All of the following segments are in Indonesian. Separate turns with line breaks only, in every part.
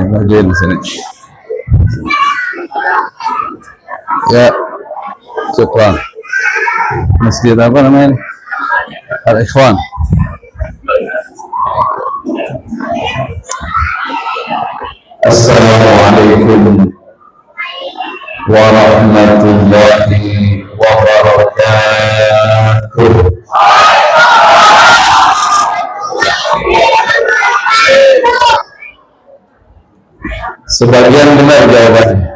Majuin di sini. Ya, syukran. Masjid apa namanya? Al-Ikhwan. Assalamualaikum warahmatullahi wabarakatuh. Sebagian benar jawabannya.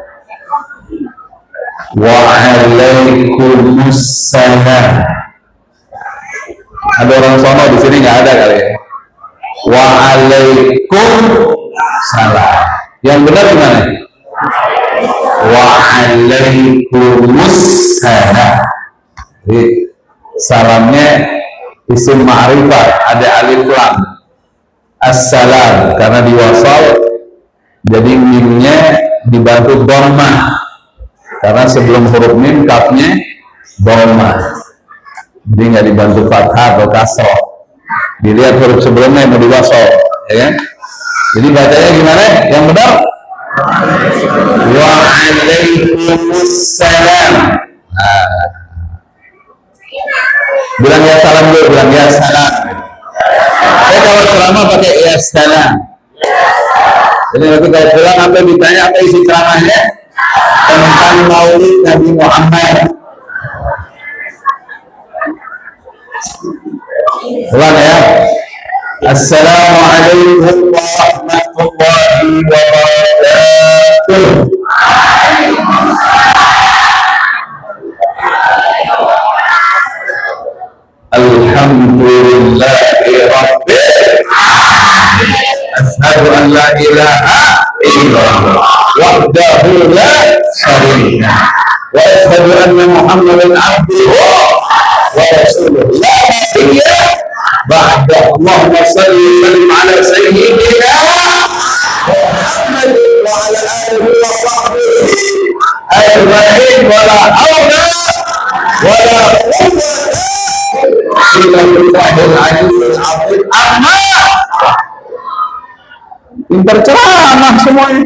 Waalaikumsalam. Ada orang sono di sini nggak ada kali ya? Waalaikumsalam. Yang benar gimana? Waalaikumsalam. Jadi salamnya isim ma'rifat, ada alif lam. Assalam karena diwasal. Jadi mimnya dibantu dhammah karena sebelum huruf mim kafnya dhammah, jadi nggak dibantu fathah atau kasroh. Dilihat huruf sebelumnya mau diwasal, ya kan? Jadi bacanya gimana? Yang benar? Waalaikumsalam. Bilang ya salam dulu, bilang ya salam. Saya kalau ceramah pakai ya salam. Jadi nanti kalau pulang apa ditanya apa isi ceramahnya tentang Maulid Nabi Muhammad. Ulang ya. Assalamualaikum warahmatullahi wabarakatuh. Alhamdulillahi rabbil alamin. Asyhadu an la ilaha illallah wahdahu la syarika wa asyhadu anna Muhammadan abduhu wa rasuluhu la nabiyya ba'da. Allahumma shalli wa sallim ala sayyidina Muhammad wa ala alihi wa sahbihi ajma'in wa la hawla wa la quwwata illa billahil aliyyil azim. Amma pintar ceramah semuanya.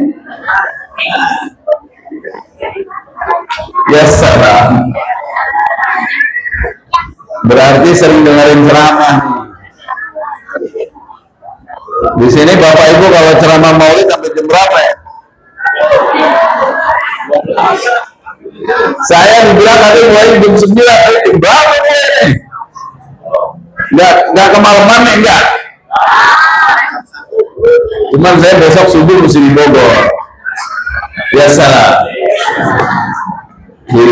Ya salam. Berarti sering dengerin ceramah. Di sini Bapak Ibu kalau ceramah Maulid sampai jam berapa ya? Saya dibilang tadi mulai jam 9, jam berapa nih? Nggak kemalaman nih, enggak. Cuman saya besok subuh mesti di Bogor. Ya salah. Di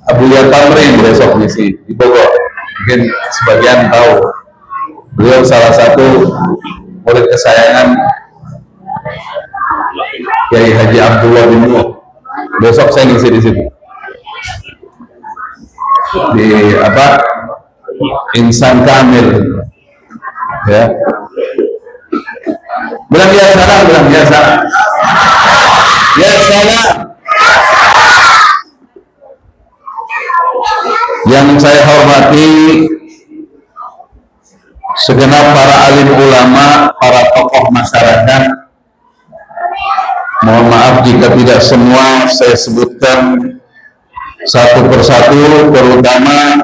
Abuya Tamrin besok misi di Bogor. Mungkin sebagian tahu. Beliau salah satu murid kesayangan Kiai Haji Abdullah bin Nuh. Besok saya ngisi di situ. Di apa? Insan Kamil. Ya. Bilang ya salam, bilang ya salam. Ya salam. Yang saya hormati segenap para alim ulama, para tokoh masyarakat. Mohon maaf jika tidak semua saya sebutkan satu persatu, terutama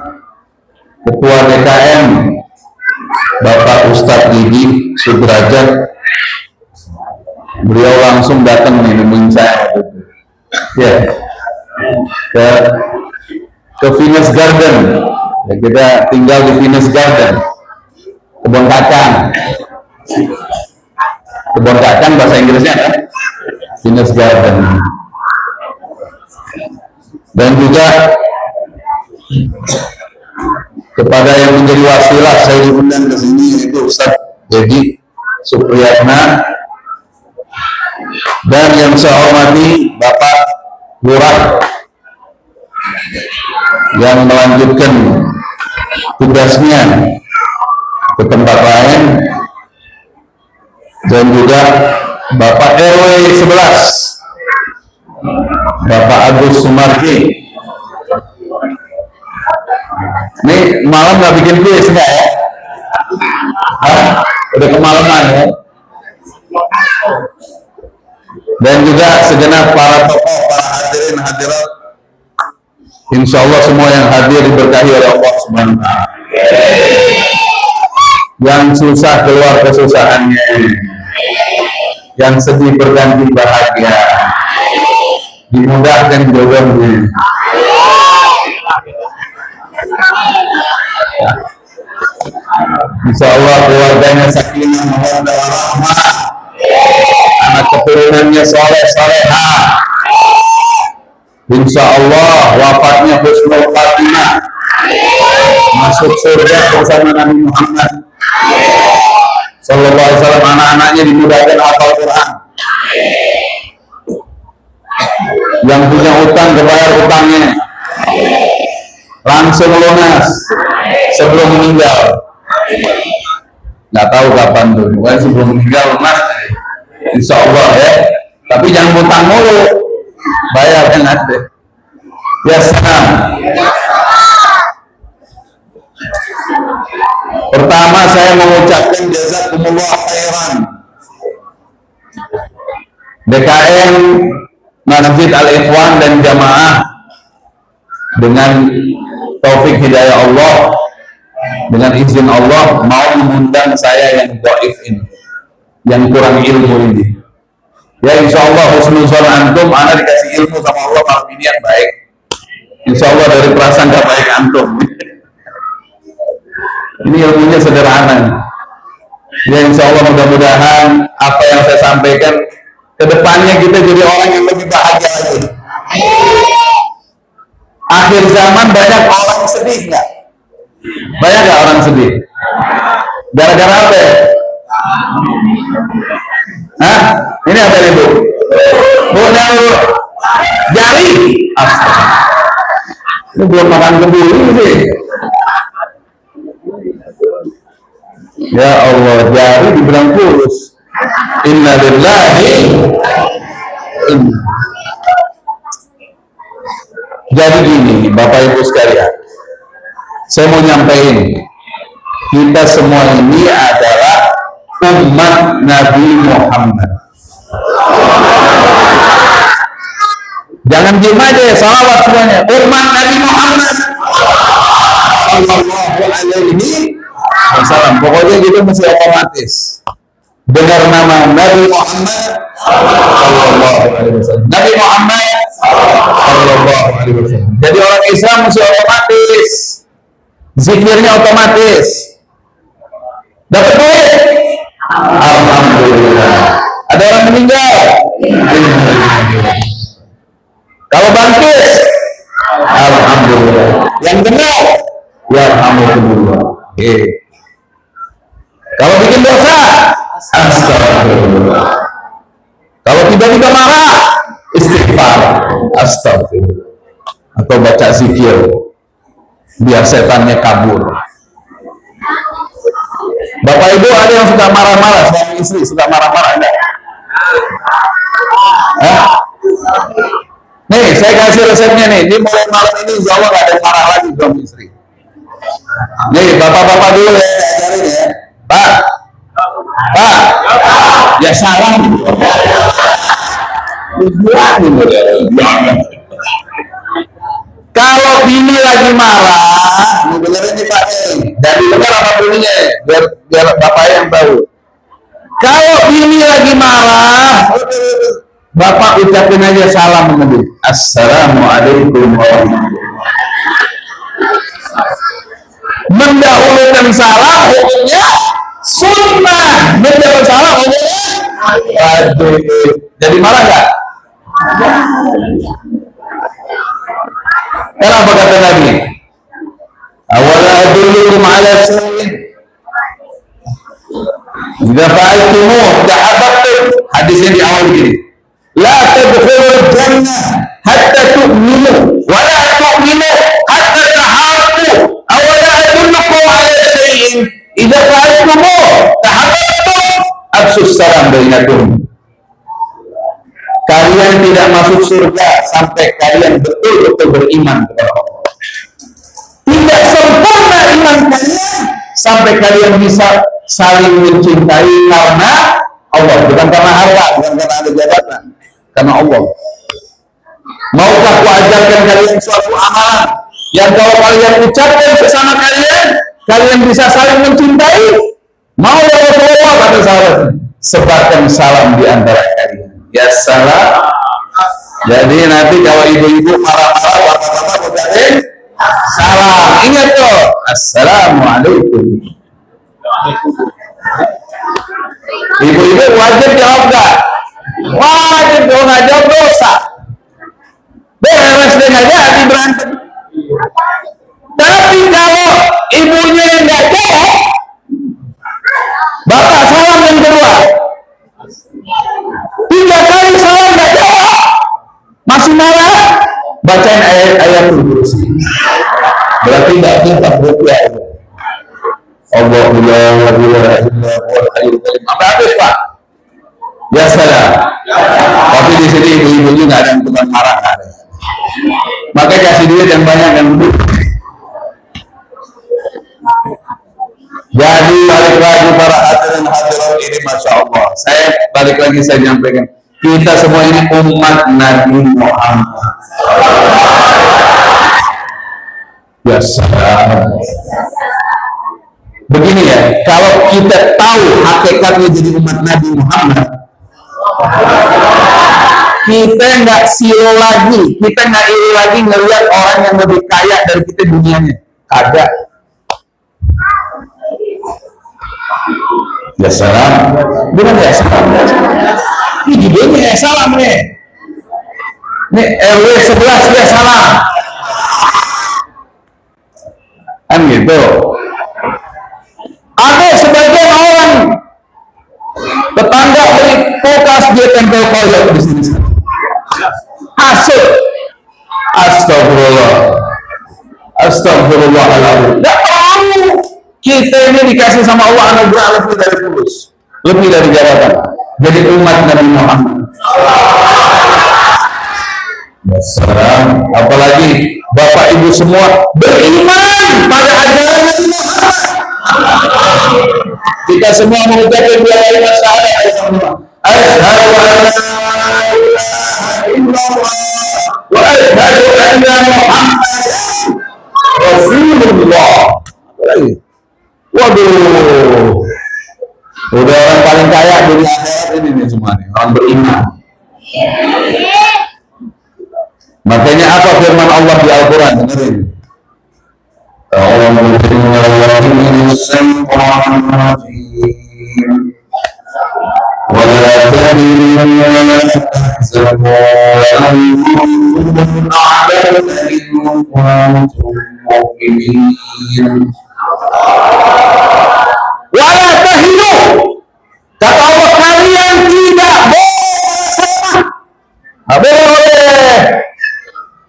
Ketua DKM Bapak Ustadz Didi Sudrajat. Beliau langsung datang nih nemuin saya, ya, ke Venus Garden. Ya, kita tinggal di Venus Garden, kebun kacang. Kebun kacang bahasa Inggrisnya kan? Venus Garden. Dan juga kepada yang menjadi wasilah saya diundang ke sini, itu Ustadz Dedi Supriyatna Dan yang saya hormati Bapak Lurah yang melanjutkan tugasnya ke tempat lain, dan juga Bapak RW 11 Bapak Agus Sumarji. Ini malam nggak bikin kuis nggak ya? Udah kemalaman ya. Dan juga segenap para tokoh, para hadirin hadirat, insya Allah semua yang hadir diberkahi oleh Allah Subhanahu wa Ta'ala. Yang susah keluar kesusahannya, yang sedih berganti bahagia, dimudahkan jodohnya. Insya Allah keluarganya sakinah mawaddah warahmah, anak keturunannya soleh solehah. Insya Allah wafatnya husnul khatimah, masuk surga bersama Nabi Muhammad Sallallahu Alaihi Wasallam. Anak-anaknya dimudahkan hafal Quran. Yang punya utang kebayar utangnya, langsung lunas sebelum meninggal. Nggak tahu kapan tuh, bukan sebelum meninggal lunas, insya Allah ya. Tapi jangan utang mulu, bayar yang ada. Ya senang. Pertama saya mengucapkan jazakumullah khairan. DKM Masjid Al-Ikhwan dan Jamaah dengan taufik hidayah Allah, dengan izin Allah, mau mengundang saya yang dhaif ini, yang kurang ilmu ini. Ya insya Allah husnul zon antum, anak dikasih ilmu sama Allah malam ini yang baik. Insya Allah dari prasangka baik antum. Ini ilmunya sederhana. Ya insya Allah mudah-mudahan apa yang saya sampaikan kedepannya kita jadi orang yang lebih bahagia lagi. Akhir zaman banyak orang sedih nggak? Banyak nggak orang sedih? Gara-gara apa ya? Hah? Ini apa ini Bu? Bu, jari? Astaga. Ini belum makan kebuli sih. Ya Allah, jari dibilang kurus. Inna lillahi. Jadi gini, Bapak Ibu sekalian, saya mau nyampein, kita semua ini adalah umat Nabi Muhammad. Jangan diem aja ya, salawat semuanya. Umat Nabi Muhammad Sallallahu Alaihi Wasallam. Pokoknya kita mesti otomatis dengar nama Nabi Muhammad Sallallahu Alaihi Wasallam. Nabi Muhammad Sallallahu Alaihi Wasallam. Jadi orang Islam mesti otomatis, zikirnya otomatis. Dapat duit, alhamdulillah. Ada orang meninggal, kalau bangkit, alhamdulillah. Yang benar, ya alhamdulillah. Kalau bikin dosa, astagfirullah. Kalau tiba-tiba marah, istighfar, astagfirullah. Atau baca zikir, biar setannya kabur. Bapak Ibu ada yang suka marah-marah, suami istri suka marah-marah enggak? Nih, saya kasih resepnya nih. Ini mulai malam ini insya Allah nggak ada marah lagi suami istri. Nih, bapak-bapak dulu ya, saya ajarin ya. Pak, ya salam. Kalau bini lagi marah, ini beneran nih Pak nih. Dan didengar apa bunyinya, biar bapak yang tahu. Kalau bini lagi marah, bapak ucapin aja salam sama dia. Assalamualaikum warahmatullahi wabarakatuh. Mendahulukan salam hukumnya sunnah. Mendahulukan salam hukumnya wajib. Jadi marah nggak? Kenapa kata Nabi? Awala adullukum ala sunnah. Jika fa'altumuh tahabbtum. Hadisnya di awal begini. la tadkhulul jannah hatta tu'minu wa la tu'minu hatta tahabbu aw la adullukum ala syai'in idza fa'altumuhu tahabbtum afsus salam bainakum. Kalian tidak masuk surga sampai kalian betul-betul beriman kepada Allah. Tidak sempurna iman kalian sampai kalian bisa saling mencintai karena Allah, bukan karena harta, bukan karena ada jabatan, karena Allah. Maukah aku ajarkan kalian suatu amalan yang kalau kalian ucapkan bersama kalian, kalian bisa saling mencintai? Mau ya Rasulullah, kata sahabat, sebarkan salam di antara kalian. Ya salam. Jadi nanti kalau ibu-ibu marah-marah, bapak-bapak ucapin salam. Ingat tuh, assalamualaikum. Ibu-ibu wajib jawab gak? Wajib, kalau nggak jawab dosa. Beres deh nggak jadi berantem. Tapi kalau ibunya yang nggak jawab, bapak salam yang kedua. 3 kali salam nggak jawab, masih marah, bacain ayat-ayat kursi. Berarti nggak kita rupiah. Allahumma sampai habis Pak. Ya salah. Tapi di sini ibu-ibu nggak ada yang tukang marah. Maka kasih duit yang banyak yang duduk. Jadi balik lagi para hadirin hadirat ini, masya Allah. Saya balik lagi saya nyampaikan, kita semua ini umat Nabi Muhammad. Ya salam. Begini ya, kalau kita tahu hakikatnya jadi umat Nabi Muhammad, kita nggak silo lagi, kita nggak iri lagi ngelihat orang yang lebih kaya dari kita dunianya. Kagak. Ya salam. Bukan ya salam. Ini judulnya ya salam nih. Ini RW 11 ya salam. Kan gitu. Ada sebagian orang tetangga beli kulkas, dia tempel koyak di sini. Asik. Astagfirullah. Astagfirullahaladzim. Tidak tahu. Kita ini dikasih sama Allah anugerah lebih dari fulus, lebih dari jabatan. Jadi umat Nabi Muhammad. Salam. Apalagi bapak ibu semua beriman pada ajaran Nabi Muhammad. Kita semua mengucapkan 2 kalimat syahadat semua. Asyhadu an la ilaha illallah wa asyhadu anna Muhammadan Rasulullah. Apalagi? Waduh, udah orang paling kaya di akhirat ini nih semua nih, orang beriman. Makanya apa firman Allah di Al-Quran? Dengerin. Wala tahinu, kata Allah, kalian tidak boleh.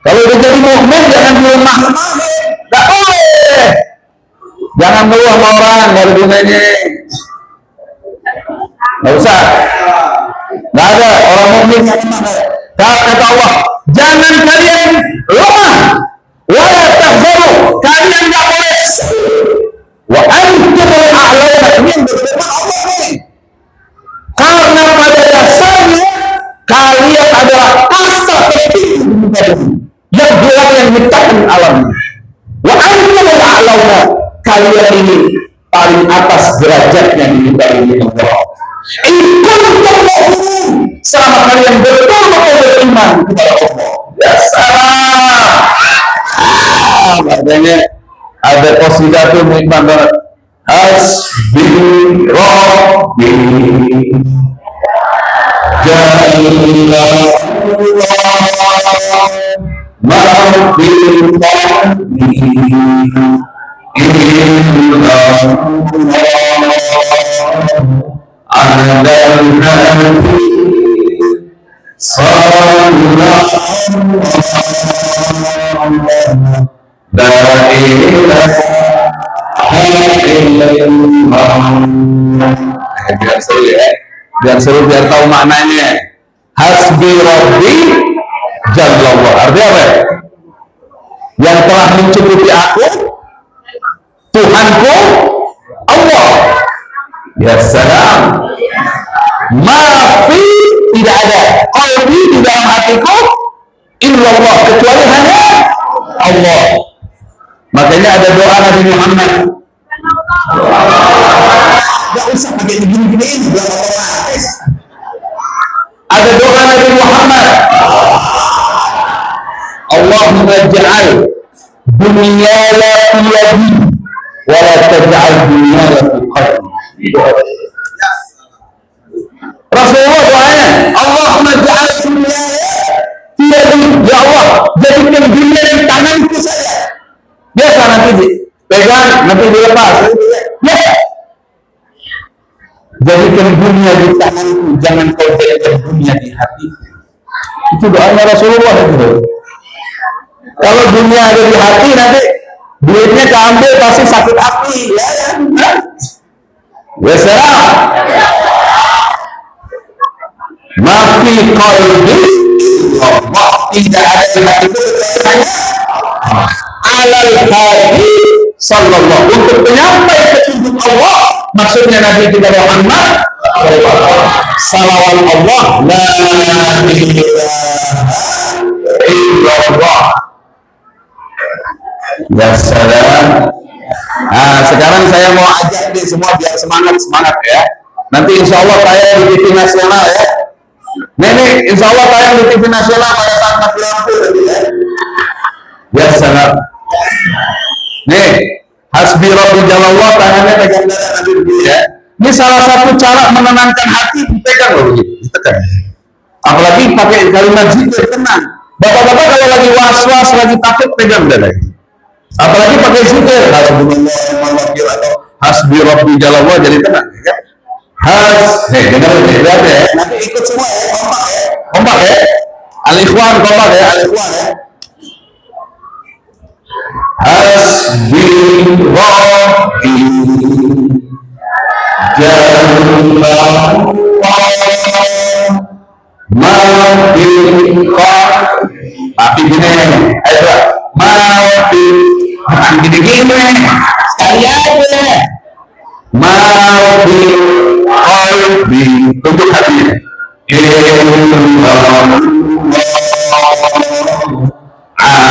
Kalau udah jadi mukmin jangan dilemah-lemahin, nggak boleh. Jangan ngeluh sama orang, nggak ada gunanya. Nggak usah. Nggak ada orang mukmin yang lemah. Kata Allah, jangan kalian lemah. Wala tahzanu, kalian nggak boleh. Wa antumul a'launa, ini yang berfirman Allah nih. Karena pada dasarnya kalian adalah asa tertinggi di muka bumi, yang Tuhan yang menciptakan alam. Wa antumul a'launa, kalian ini paling atas derajatnya di muka bumi Allah. Selama kalian betul-betul beriman kepada Allah. Ya salam. Makanya ada qasidah tuh nikmat banget. Hasbi Rabbi Jalla Ma'fil Qalbi Inna Allah Adal Nabi Biar seru ya, biar seru, biar tahu maknanya. Hasbi Rabbi Jallallah, artinya apa? Yang telah mencukupi aku, Tuhanku Allah. Ya salam. Mafi, tidak ada qalbi di dalam hatiku illallah, kecuali hanya Allah. Makanya ada doa Nabi Muhammad. Gak usah pakai begini-gini, ada doa Nabi Muhammad. Allahumma ja'al dunyala fi yadi wa la taj'al dunyala fi qalbi. Rasulullah doanya, Allahumma ja'al dunyala fi yadi, ya Allah, jadikan dunia di tanganku saja. Biasa nanti pegang, nanti dilepas. Ya. Jadikan dunia di tanganku, jangan kau jadikan dunia di hati. Itu doanya Rasulullah itu. Kalau dunia ada di hati, nanti duitnya keambil pasti sakit hati. Ya salam. Mafi qalbi, Allah tidak ada di hatiku, alal hadi sallallahu, untuk penyampai petunjuk Allah. Maksudnya Nabi kita Muhammad salawat Allah, la ilaha illallah. Ya salam. Nah, sekarang saya mau ajak nih semua biar semangat ya. Nanti insya Allah tayang di TV nasional ya. Nih insya Allah tayang di TV nasional pada saat mati lampu ya. Ya salam. Nih, hasbi Rabbi Jallallah, tangannya pegang dada Nabi begini ya. Ini salah satu cara menenangkan hati, dipegang loh begini, ditekan. Apalagi pakai kalimat zikir, tenang. Bapak-bapak kalau lagi was-was, lagi takut, pegang dada. Apalagi pakai zikir, hasbi Rabbi Jallallah, jadi tenang ya. Dengar ya, nanti ikut semua ya, kompak ya. Al-Ikhwan, kompak ya, Al-Ikhwan ya. Hasbi Rabbi Jallallah, mafi gini, ayo mafi gini sekali aja, mafi qalbi, untuk hatinya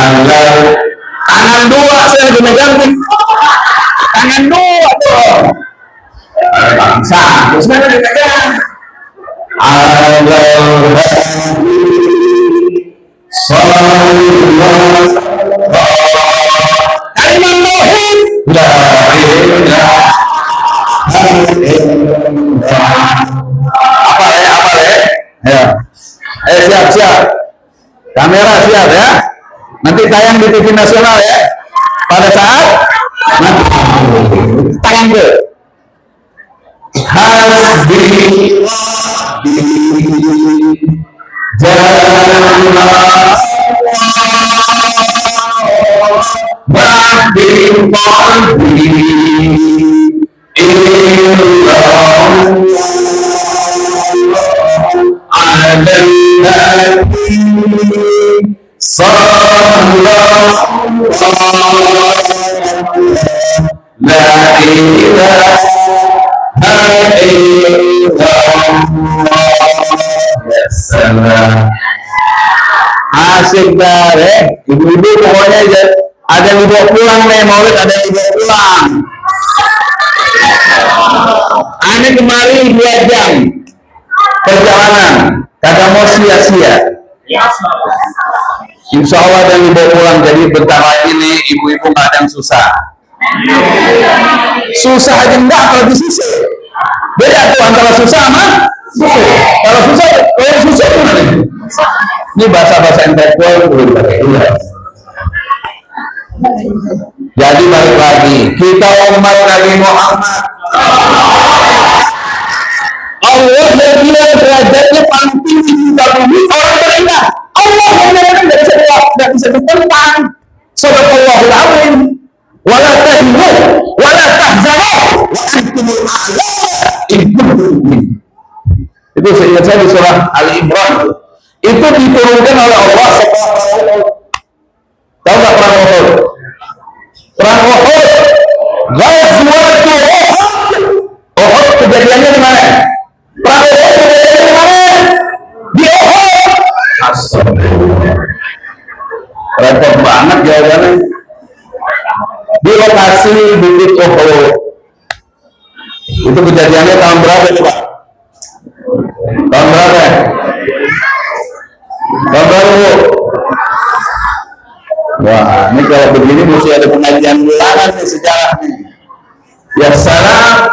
Allah. Tangan dua saya lebih megang nih. Tangan dua tuh. Bangsa, terus mana dipegang? Allah sallallahu kalimat tauhid, la ilaha illallah. Apa ya? Ya. Siap. Kamera siap ya. Nanti tayang di TV nasional ya. Pada saat nanti tayang ke hasbi Jallallah, mafi qalbi illallah, alal sallallahu la ilaha illallah. Asik dah ibu-ibu pokoknya ada yang dibawa pulang nih, maulid ada yang dibawa pulang. Ini kemarin 2 jam perjalanan, kagak mau sia-sia. Insya Allah ada yang dibawa pulang, jadi bentar lagi nih ibu-ibu nggak ada yang susah. Susah aja enggak kalau disusah. Beda tuh antara susah sama susah. Kalau susah, kalau susah gimana? Ini bahasa-bahasa intelektual belum pakai. Jadi balik lagi, kita umat Nabi Muhammad. Allah yang bilang derajatnya paling tinggi di muka bumi orang beriman. Allah yang tidak bisa ditentang. Sadaqallahul azim. Wala tahinu wala tahzanu wa antumul a'la in kuntum mu'minin. Itu seingat saya di surah Ali Imran. Itu diturunkan oleh Allah setelah perang Uhud. Tahu nggak perang Uhud? Perang Uhud, Ghazwatul Uhud. Uhud kejadiannya di mana? Perang Uhud kejadiannya di mana? Di Uhud. Astagfirullah. Repot banget jawabannya. Di lokasi bukit Uhud. Itu kejadiannya tahun berapa coba? Tahun berapa? Tahun berapa? Wah, ini kalau begini mesti ada pengajian bulanan nih sejarahnya. Ya salam.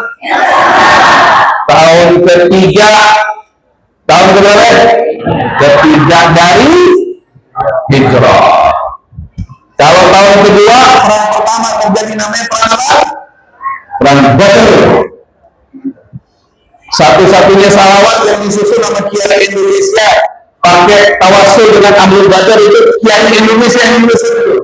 Tahun ketiga. Tahun berapa? Ketiga dari Hijrah. Kalau tahun kedua, perang pertama terjadi namanya perang apa? Perang Badar. Satu-satunya salawat yang disusun sama Kiai Indonesia pakai tawasul dengan Ahlul Badar itu Kiai Indonesia yang disusun itu.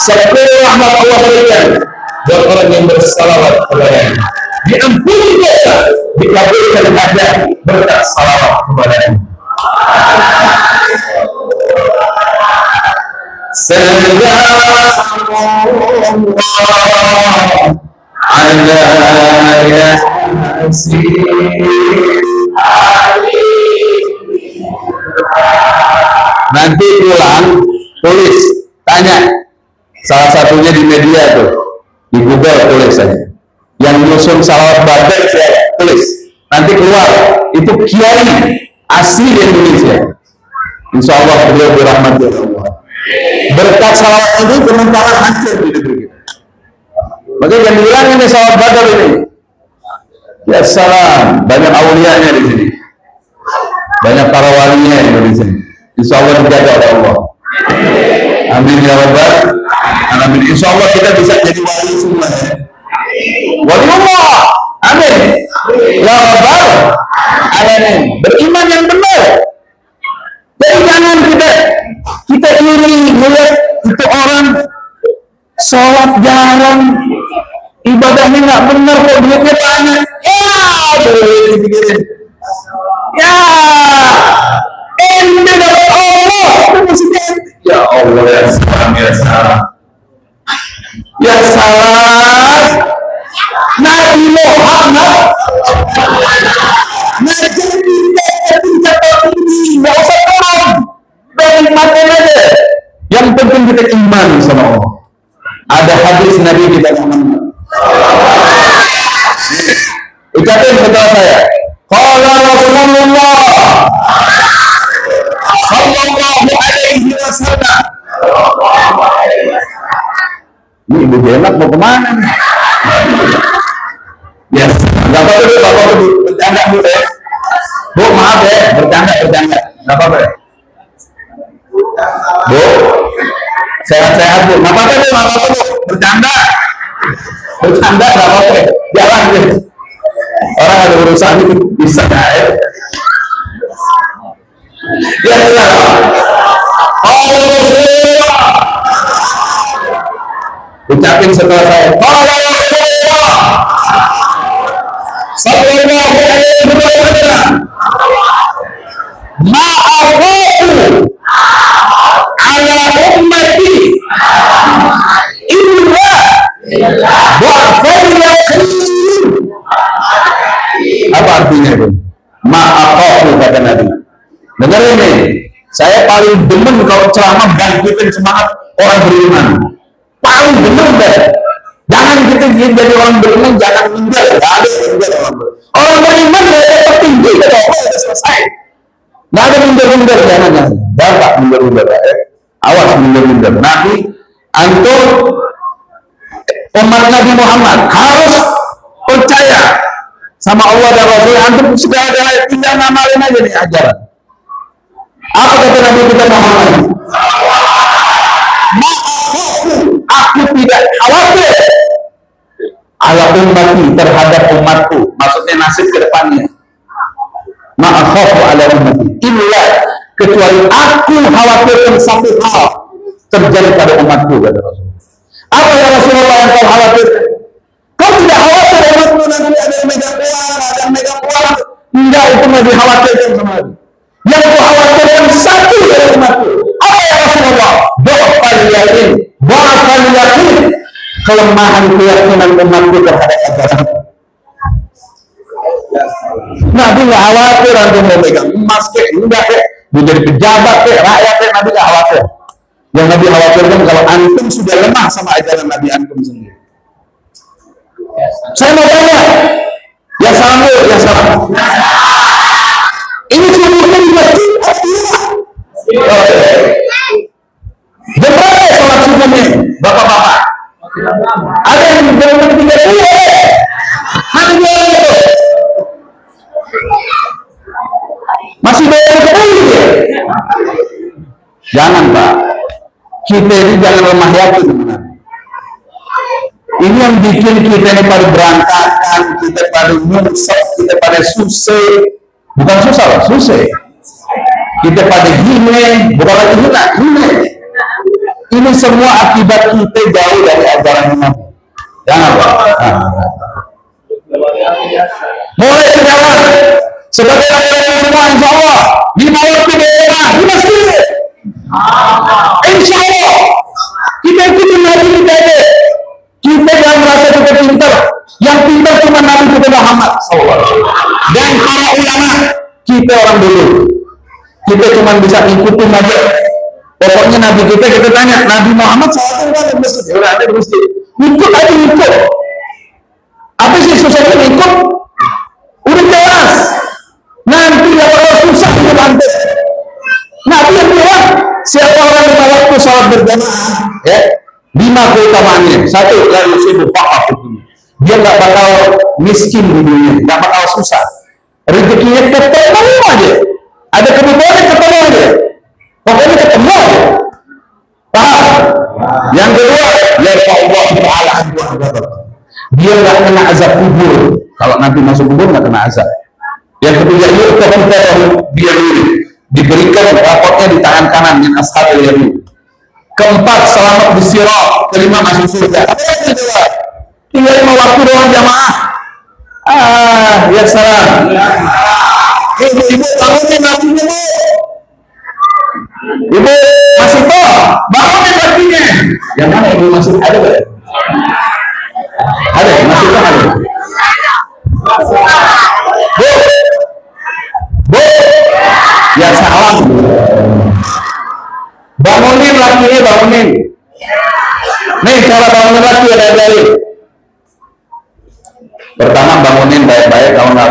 Seperti rahmat Allah berikan buat orang yang bersalawat kepadanya, diampuni dosa, dikabulkan hajat berkat salawat kepadanya. Nanti pulang tulis, tanya salah satunya di media tuh, di Google tulis saja yang nyusun salawat Badar, saya tulis, nanti keluar itu kiai asli di Indonesia. Insya Allah beliau dirahmati Allah. Berkat salawat ini kemungkaran hancur di negeri kita. Makanya yang bilang ini salawat Badar ini. Ya salam, banyak aulianya di sini, banyak para walinya yang di sini. Insya Allah dijaga oleh Allah. Amin ya Rabbal alamin. Insya Allah kita bisa jadi wali semua. Wali Allah. Amin. Ya Rabbal alamin. Beriman yang benar. Jadi jangan kita iri melihat itu orang sholat jarang, ibadahnya nggak benar, kok duitnya banyak. Boleh dipikirin. Ente dapat Allah. Ya Allah, ya salam, ya salam. Ya salam. Nabi Muhammad. Nabi kita ini nggak usah tolong. Nikmatin aja. Yang penting kita iman sama Allah. Ada hadis Nabi kita Muhammad. ucapin setelah saya. Qala Rasulullah sallallahu alaihi wasallam. Ini ibu enak mau kemana nih? Ya, nggak apa-apa dulu, bapak dulu bercanda dulu ya. Bu, maaf ya, bercanda, nggak apa-apa ya. Bu, sehat-sehat bu, nggak apa-apa bu, bercanda, nggak apa-apa, jalan deh. Orang ada urusan itu bisa ya. Ya sudah. Ucapin setelah saya. Sallallahu alaihi wasallam. Ma'afu ala ummati illa wa'fal yaqin. Apa artinya itu? Ma'afu kata Nabi. Dengarin nih, saya paling demen kalau ceramah bangkitin semangat orang beriman. Paling demen deh. Jangan kita jadi orang beriman, jangan minder. Gak ada minder orang beriman. Dia tertinggi, kata Allah sudah selesai. Gak ada minder-minder, jangan. Bapak minder-minder, awas minder-minder. Nabi, antum umat Nabi Muhammad harus percaya sama Allah dan Rasul. Antum segala tinggal ngamalin aja nih ajaran. Apa kata Nabi kita Muhammad? Aku tidak khawatir ala ummati terhadap umatku, maksudnya nasib ke depannya. Ma'akhafu ala ummati illa, kecuali aku khawatirkan satu hal terjadi pada umatku, kata Rasul. Apa ya Rasulullah yang kau khawatir? Kau tidak khawatir umatmu nanti ada yang megang uang, ada yang megang uang. Enggak, itu nggak dikhawatirkan sama Nabi. Yang kau khawatirkan satu dari umatku. Apa ya Rasulullah? Ba'fal yakin, kelemahan keyakinan umatku terhadap ajaran. Nabi nggak khawatir antum mau megang emas kek, enggak kek, mau jadi pejabat kek, rakyat kek, Nabi nggak khawatir. Yang Nabi khawatirkan kalau antum sudah lemah sama ajaran Nabi antum sendiri. Saya mau tanya, ya salam dulu, ya salam. Ini semuanya di masjid, jam berapa ya sholat subuhnya, bapak-bapak? Ada yang jam 3:30, mana dia itu? Masih bayar kembali ya? Jangan Pak, kita ini jangan lemah yakin. Ini yang bikin kita ini pada berantakan, kita pada nyungsep, kita pada susah. Bukan susah loh, susah. Kita pada hina, bukan lagi hina. Ini semua akibat kita jauh dari ajaran Nabi. Jangan Pak. Mulai sekarang, sebagai orang semua, insya Allah, di malam daerah, di masjid. Insya Allah, kita ikutin Nabi kita ini. Kita jangan merasa kita pintar. Yang pintar cuma Nabi kita Muhammad SAW. Dan para ulama, kita orang dulu. Kita cuma bisa ikutin aja. Pokoknya Nabi kita tanya, Nabi Muhammad SAW kan di masjid. Ya udah ada di masjid. Ikut aja, ikut. Apa sih susahnya ikut? Udah jelas. Nanti gak bakal susah hidup antum. Nabi yang bilang, siapa orang yang waktu sholat berjamaah, ya, 5 keutamaannya. 1, la yusibu faqah. Dia nggak bakal miskin di dunia, nggak bakal susah. Rezekinya ketemu aja. Ada kebutuhannya ketemu aja. Pokoknya ketemu aja. Paham? Yang kedua, ya Allah Taala, dia nggak kena azab kubur. Kalau nanti masuk kubur nggak kena azab. Yang ketiga, dia diberikan rapotnya di tangan kanan min ashabil yamin. Keempat, selamat di sirat. Kelima, masuk surga. Tinggal 5 waktu doang jamaah. Ya salam. Ibu bangunin lakinya bu. Ibu masih toh, bangunin lakinya. Yang mana ibu masih ada gak? Ada, masih toh ada. Bu, ya salam. Bangunin lakinya, bangunin. Nih cara bangunin laki ada dari. Pertama bangunin baik-baik, kalau nggak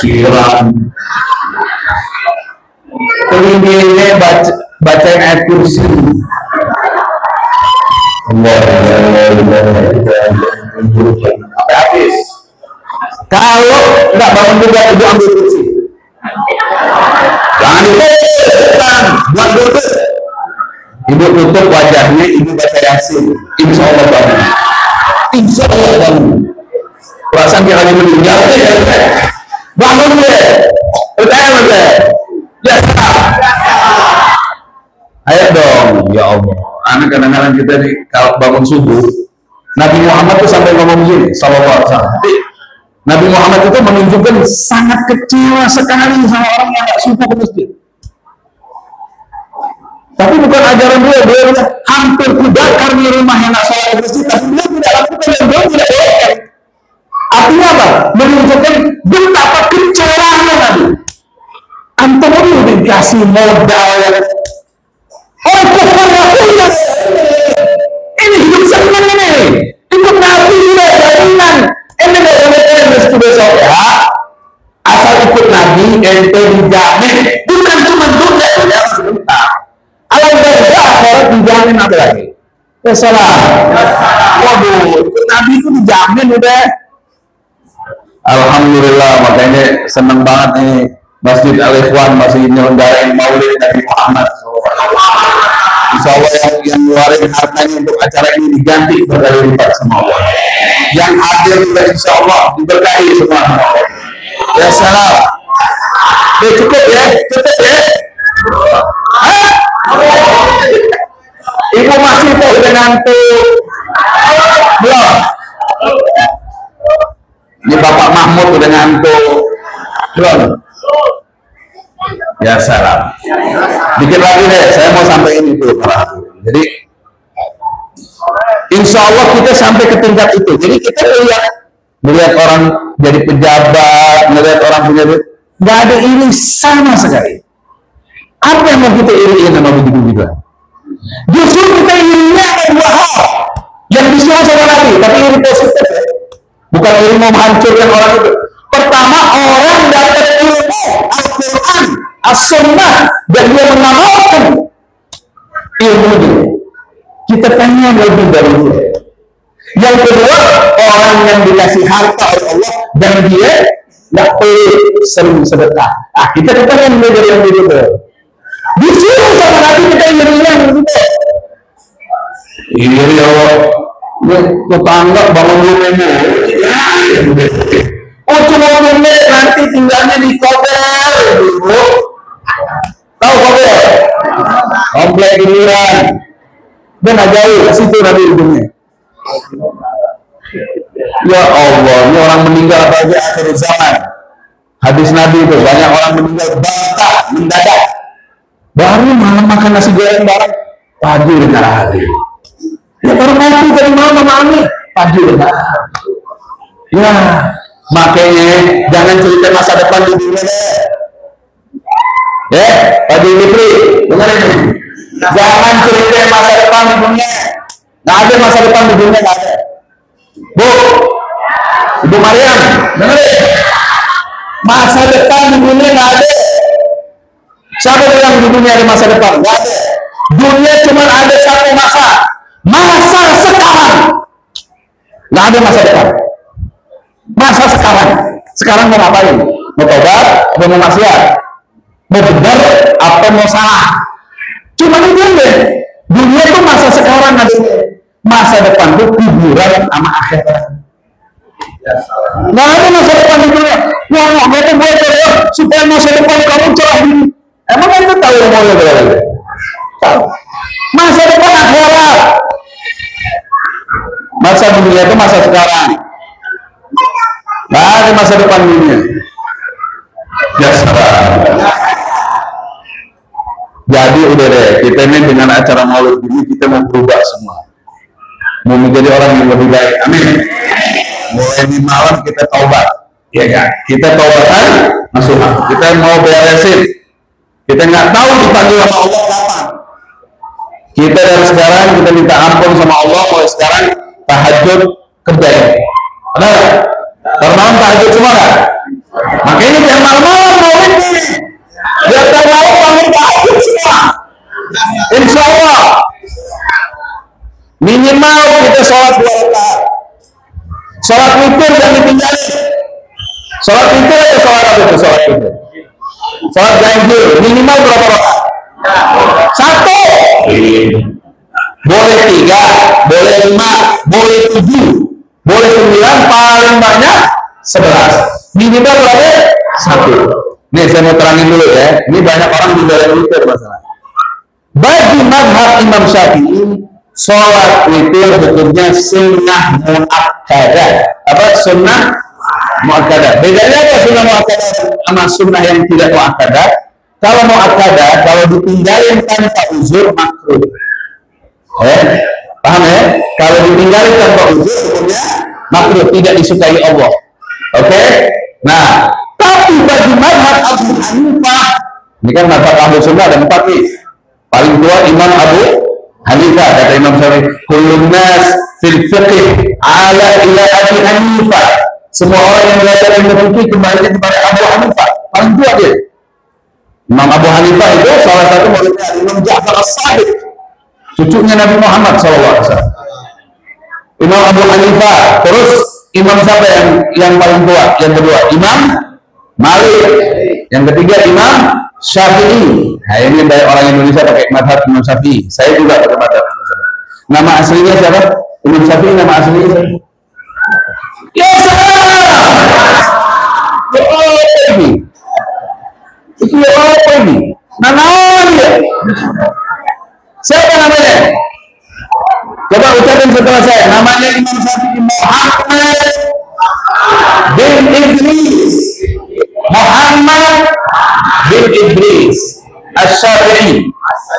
siram. Kelindinya bacain ayat kursi. Sampai habis. Kalau nggak bangun juga, ibu ambil kursi. Jangan ditutup, buat tutup. Ibu tutup wajahnya, ibu baca Yasin. Insya Allah bangun. Insya Allah bangun. Perasaan dia lagi meninggal, bangun deh. Percaya deh. Ya. Ayo dong, ya Allah. Anak kadang-kadang kita nih kalau bangun subuh, Nabi Muhammad tuh sampai ngomong gini, sallallahu alaihi wasallam. Nabi Muhammad itu menunjukkan sangat kecewa sekali sama orang yang nggak subuh ke masjid. Tapi bukan ajaran dia hampir dibakar di rumah yang nggak sholat ke masjid, tapi dia tidak lakukan yang dia tidak lakukan. Artinya apa? Menunjukkan betapa kecewanya Nabi. Antum ini dikasih modal yang orang kafir punya. Ini hidup senang ini. Ikut Nabi juga jaminan. Ente nggak boleh rezeki besok ya. Asal ikut Nabi, ente dijamin. Bukan cuma dunia ya sebentar. Alam berdua akhirat dijamin apa lagi? Ya salah. Waduh, ikut Nabi itu dijamin udah. Alhamdulillah, makanya seneng banget nih Masjid Al-Ikhwan masih nyelenggarain Maulid Nabi Muhammad. Insya Allah yang ngeluarin hartanya untuk acara ini diganti berkali lipat sama Allah. Yang hadir juga insya Allah diberkahi semua. Ya salam. Ya cukup ya, cukup ya. Hah? Ibu masih tuh udah ngantuk. Belum. Ini Bapak Mahmud udah ngantuk. Belum. Ya salam. Dikit lagi deh, saya mau sampai ini dulu. Jadi insya Allah kita sampai ke tingkat itu. Jadi kita melihat orang jadi pejabat, melihat orang punya duit, nggak ada iri sama sekali. Apa yang mau kita iriin sama begitu juga? Justru kita irinya ada dua hal yang disuruh sama Nabi, tapi iri positif ya. Bukan iri mau menghancurkan orang itu. Pertama, orang dapat ilmu Al-Quran, As-Sunnah, dan dia mengamalkan ilmu ini. Kita pengen lebih dari itu. Yang kedua, orang yang dikasih harta oleh Allah dan dia nggak perlu sering sedekah. Kita pengen lebih dari yang itu. Disuruh sama Nabi kita irinya begitu. Iri Allah, tetangga bangun rumahnya. Oh cuma menit nanti tinggalnya di Kober, ibu. Tahu Kober? Komplek Giliran. Dan jauh ke situ nanti ujungnya. Ya Allah, ini orang meninggal apa aja akhir zaman. Hadis Nabi itu banyak orang meninggal bantah mendadak. Baru malam makan nasi goreng bareng, pagi udah darah hati. Ya baru mati dari malam sama Ami, pagi udah darah. Ya. Makanya jangan cerita masa depan di dunia deh. Ya, Pak Jimmy, dengar ini. Jangan cerita masa depan di dunia. Nggak ada masa depan di dunia, nggak ada. Bu, Ibu Mariam, dengar ini. Masa depan di dunia nggak ada. Siapa bilang di dunia ada masa depan? Nggak ada. Dunia cuma ada satu masa. Masa sekarang. Nggak ada masa depan. Masa sekarang mau ngapain? Mau tobat atau mau maksiat? Mau benar atau mau salah? Cuma itu aja. Dunia itu masa sekarang ada. Masa depan itu hiburan sama akhirat. Nggak ada masa depan di dunia. Wah, nggak ada buat supaya masa depan kamu cerah ini. Emang itu tahu yang mau berapa? Tahu. Masa depan akhirat. Masa dunia itu masa sekarang. Nggak ada masa depan dunia. Ya salah. Jadi udah deh, kita ini dengan acara maulid ini kita mau berubah semua. Mau menjadi orang yang lebih baik. Amin. Mulai di malam kita taubat. Ya kan? Kita taubatan nasuha. Kita mau beresin. Kita nggak tahu dipanggil sama Allah kapan. Kita dari sekarang kita minta ampun sama Allah. Mulai sekarang tahajud kerjain. Benar? Malam tahajud semua kan? Makanya jangan malam-malam maulid nih. Biar malam bangun tahajud semua. Insya Allah. Minimal kita sholat 2 rakaat. Sholat witir dan ditinggalin. Sholat witir atau sholat apa itu? Sholat witir. Sholat ganjil minimal berapa rakaat? 1. Boleh 3, boleh 5, boleh 7, boleh 9, paling banyak 11. Minimal berapa? 1. Nih saya mau terangin dulu ya. Ini banyak orang di dalam witir masalah. Bagi mazhab Imam Syafi'i, sholat witir bentuknya sunnah muakkadah. Apa sunnah muakkadah? Bedanya apa sunnah muakkadah sama sunnah yang tidak muakkadah? Kalau muakkadah, kalau ditinggalin tanpa uzur makruh. Paham ya? Kalau ditinggalin tanpa uzur hukumnya makruh, tidak disukai Allah. Oke? Nah, tapi bagi mazhab Abu Hanifah, ini kan mazhab Ahlu Sunnah ada 4 nih. Paling tua Imam Abu Hanifah, kata Imam Syafi'i, kullun nas fil fiqh ala ila Abi Hanifah. Semua orang yang belajar ilmu fikih kembali kepada Abu Hanifah. Paling tua dia. Imam Abu Hanifah itu salah satu muridnya Imam Ja'far As-Sadiq, cucunya Nabi Muhammad SAW. Imam Abu Hanifah, terus Imam siapa yang paling tua? Yang kedua Imam Malik, yang ketiga Imam Syafi'i. Nah ini dari orang Indonesia pakai mazhab Imam Syafi'i. Saya juga pakai mazhab Imam Syafi'i. Nama aslinya siapa? Imam Syafi'i nama aslinya siapa? Ya salam. Itu apa ini? Namanya siapa namanya? Coba ucapin setelah saya. Namanya Imam Syafi'i Muhammad bin Idris. Muhammad bin Idris Asy-Syafi'i.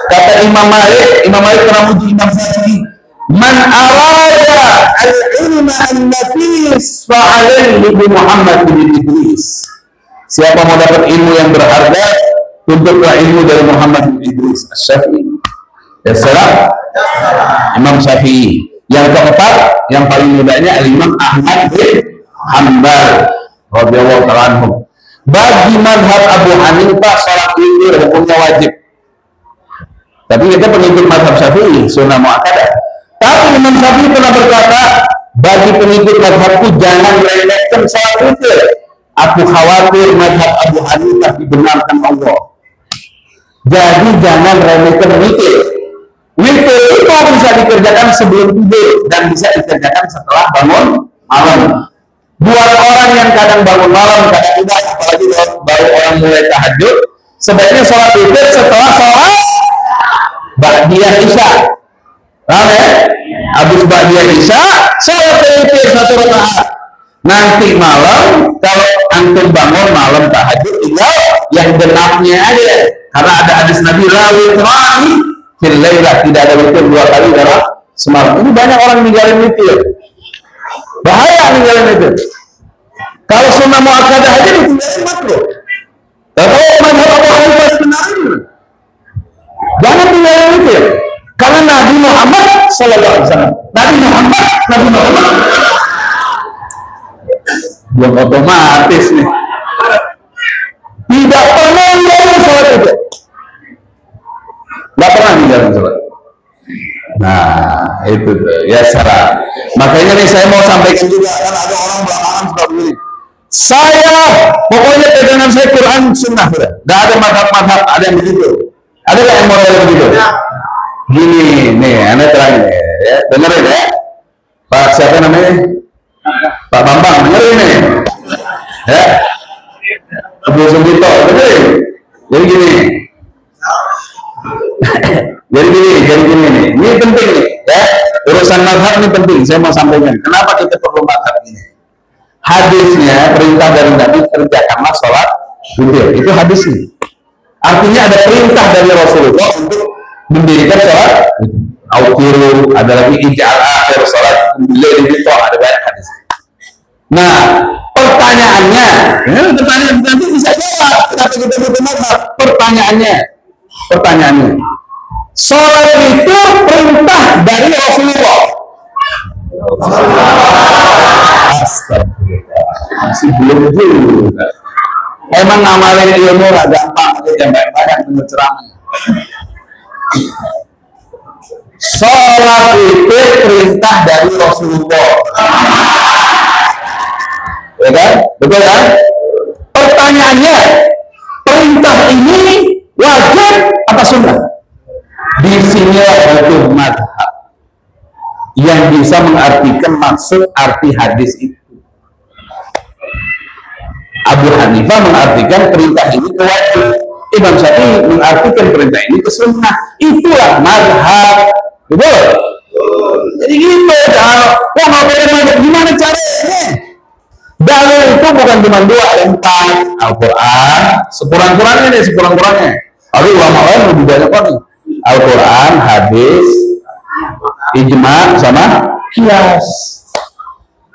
Kata Imam Malik pernah muji Imam Syafi'i, man arada al-ilma an-nafis fa'alayhi bi Muhammad bin Idris. Siapa mau dapat ilmu yang berharga, tuntutlah ilmu dari Muhammad bin Idris Asy-Syafi'i. Ya salam. Imam Syafi'i. Yang keempat, yang paling mudanya Imam Ahmad bin Hanbal radhiyallahu ta'ala anhu. Bagi mazhab Abu Hanifah salat witir hukumnya wajib. Tapi kita pengikut mazhab Syafi'i sunnah muakkadah. Tapi Imam Syafi'i pernah berkata, bagi pengikut mazhabku jangan meremehkan salat witir. Aku khawatir mazhab Abu Hanifah dibenarkan Allah. Jadi jangan remehkan witir. Witir itu bisa dikerjakan sebelum tidur dan bisa dikerjakan setelah bangun malam. Buat orang yang kadang bangun malam, kadang tidak, apalagi baru orang mulai tahajud, sebaiknya sholat witir setelah sholat ba'diyah isya. Paham ya? Habis ba'diyah isya, sholat witir 1 rakaat. Nanti malam, kalau antum bangun malam tahajud, tinggal yang genapnya aja. Karena ada hadis Nabi, la witrani fil lailah, tidak ada witir 2 kali dalam semalam. Ini banyak orang ninggalin witir. Bahaya ninggalin witir. Kalau sunnah muakkadah aja ditinggalin makruh. Kalau mazhab Abu Hanifah sebenarnya, jangan tinggalin witir. Karena Nabi Muhammad sallallahu alaihi wasallam, Nabi Muhammad belum otomatis nih. Tidak pernah ninggalin sholat itu. Tidak pernah ninggalin sholat. Nah, itu tuh. Ya salah. Makanya nih saya mau sampaikan juga, kan ada orang belakangan suka begini. Saya pokoknya pegangan saya Quran sunnah sudah. Tidak ada mazhab-mazhab ada yang begitu. Ada nggak yang model begitu? Gini, nih, anda terangin ya, dengerin ya. Pak siapa namanya? Pak Bambang, dengerin nih. Ya. Abu Sugito, dengerin. Jadi gini. Jadi gini nih. Ini penting nih, ya. Urusan mazhab ini penting. Saya mau sampaikan. Kenapa kita perlu mazhab ini? Hadisnya perintah dari Nabi, kerjakanlah sholat witir. Itu hadisnya. Artinya ada perintah dari Rasulullah untuk mendirikan sholat witir. Ada lagi ij'al akhir sholat bil itu, ada banyak hadis. Nah, pertanyaannya nanti bisa jawab. Kenapa kita butuh mazhab? Pertanyaannya, sholat itu perintah dari Rasulullah. Astagfirullah. Masih belum juga. Emang ngamalin ilmu lah gampang, yang banyak menceramah. Sholat itu perintah dari Rasulullah, ya kan? Betul kan? Pertanyaannya, perintah ini wajib apa sunnah? Di sini butuh mazhab yang bisa mengartikan maksud arti hadis itu. Abu Hanifah mengartikan perintah ini wajib, Imam Syafi'i mengartikan perintah ini ke sunnah. Itulah mazhab. Betul? Jadi gitu, wah nggak boleh mazhab, gimana caranya? Dalil itu bukan cuma 2, ada 4. Al-Quran, sekurang-kurangnya nih, sekurang-kurangnya. Lalu ulama lain lebih banyak lagi. Al-Quran, hadis, ijma, sama kias.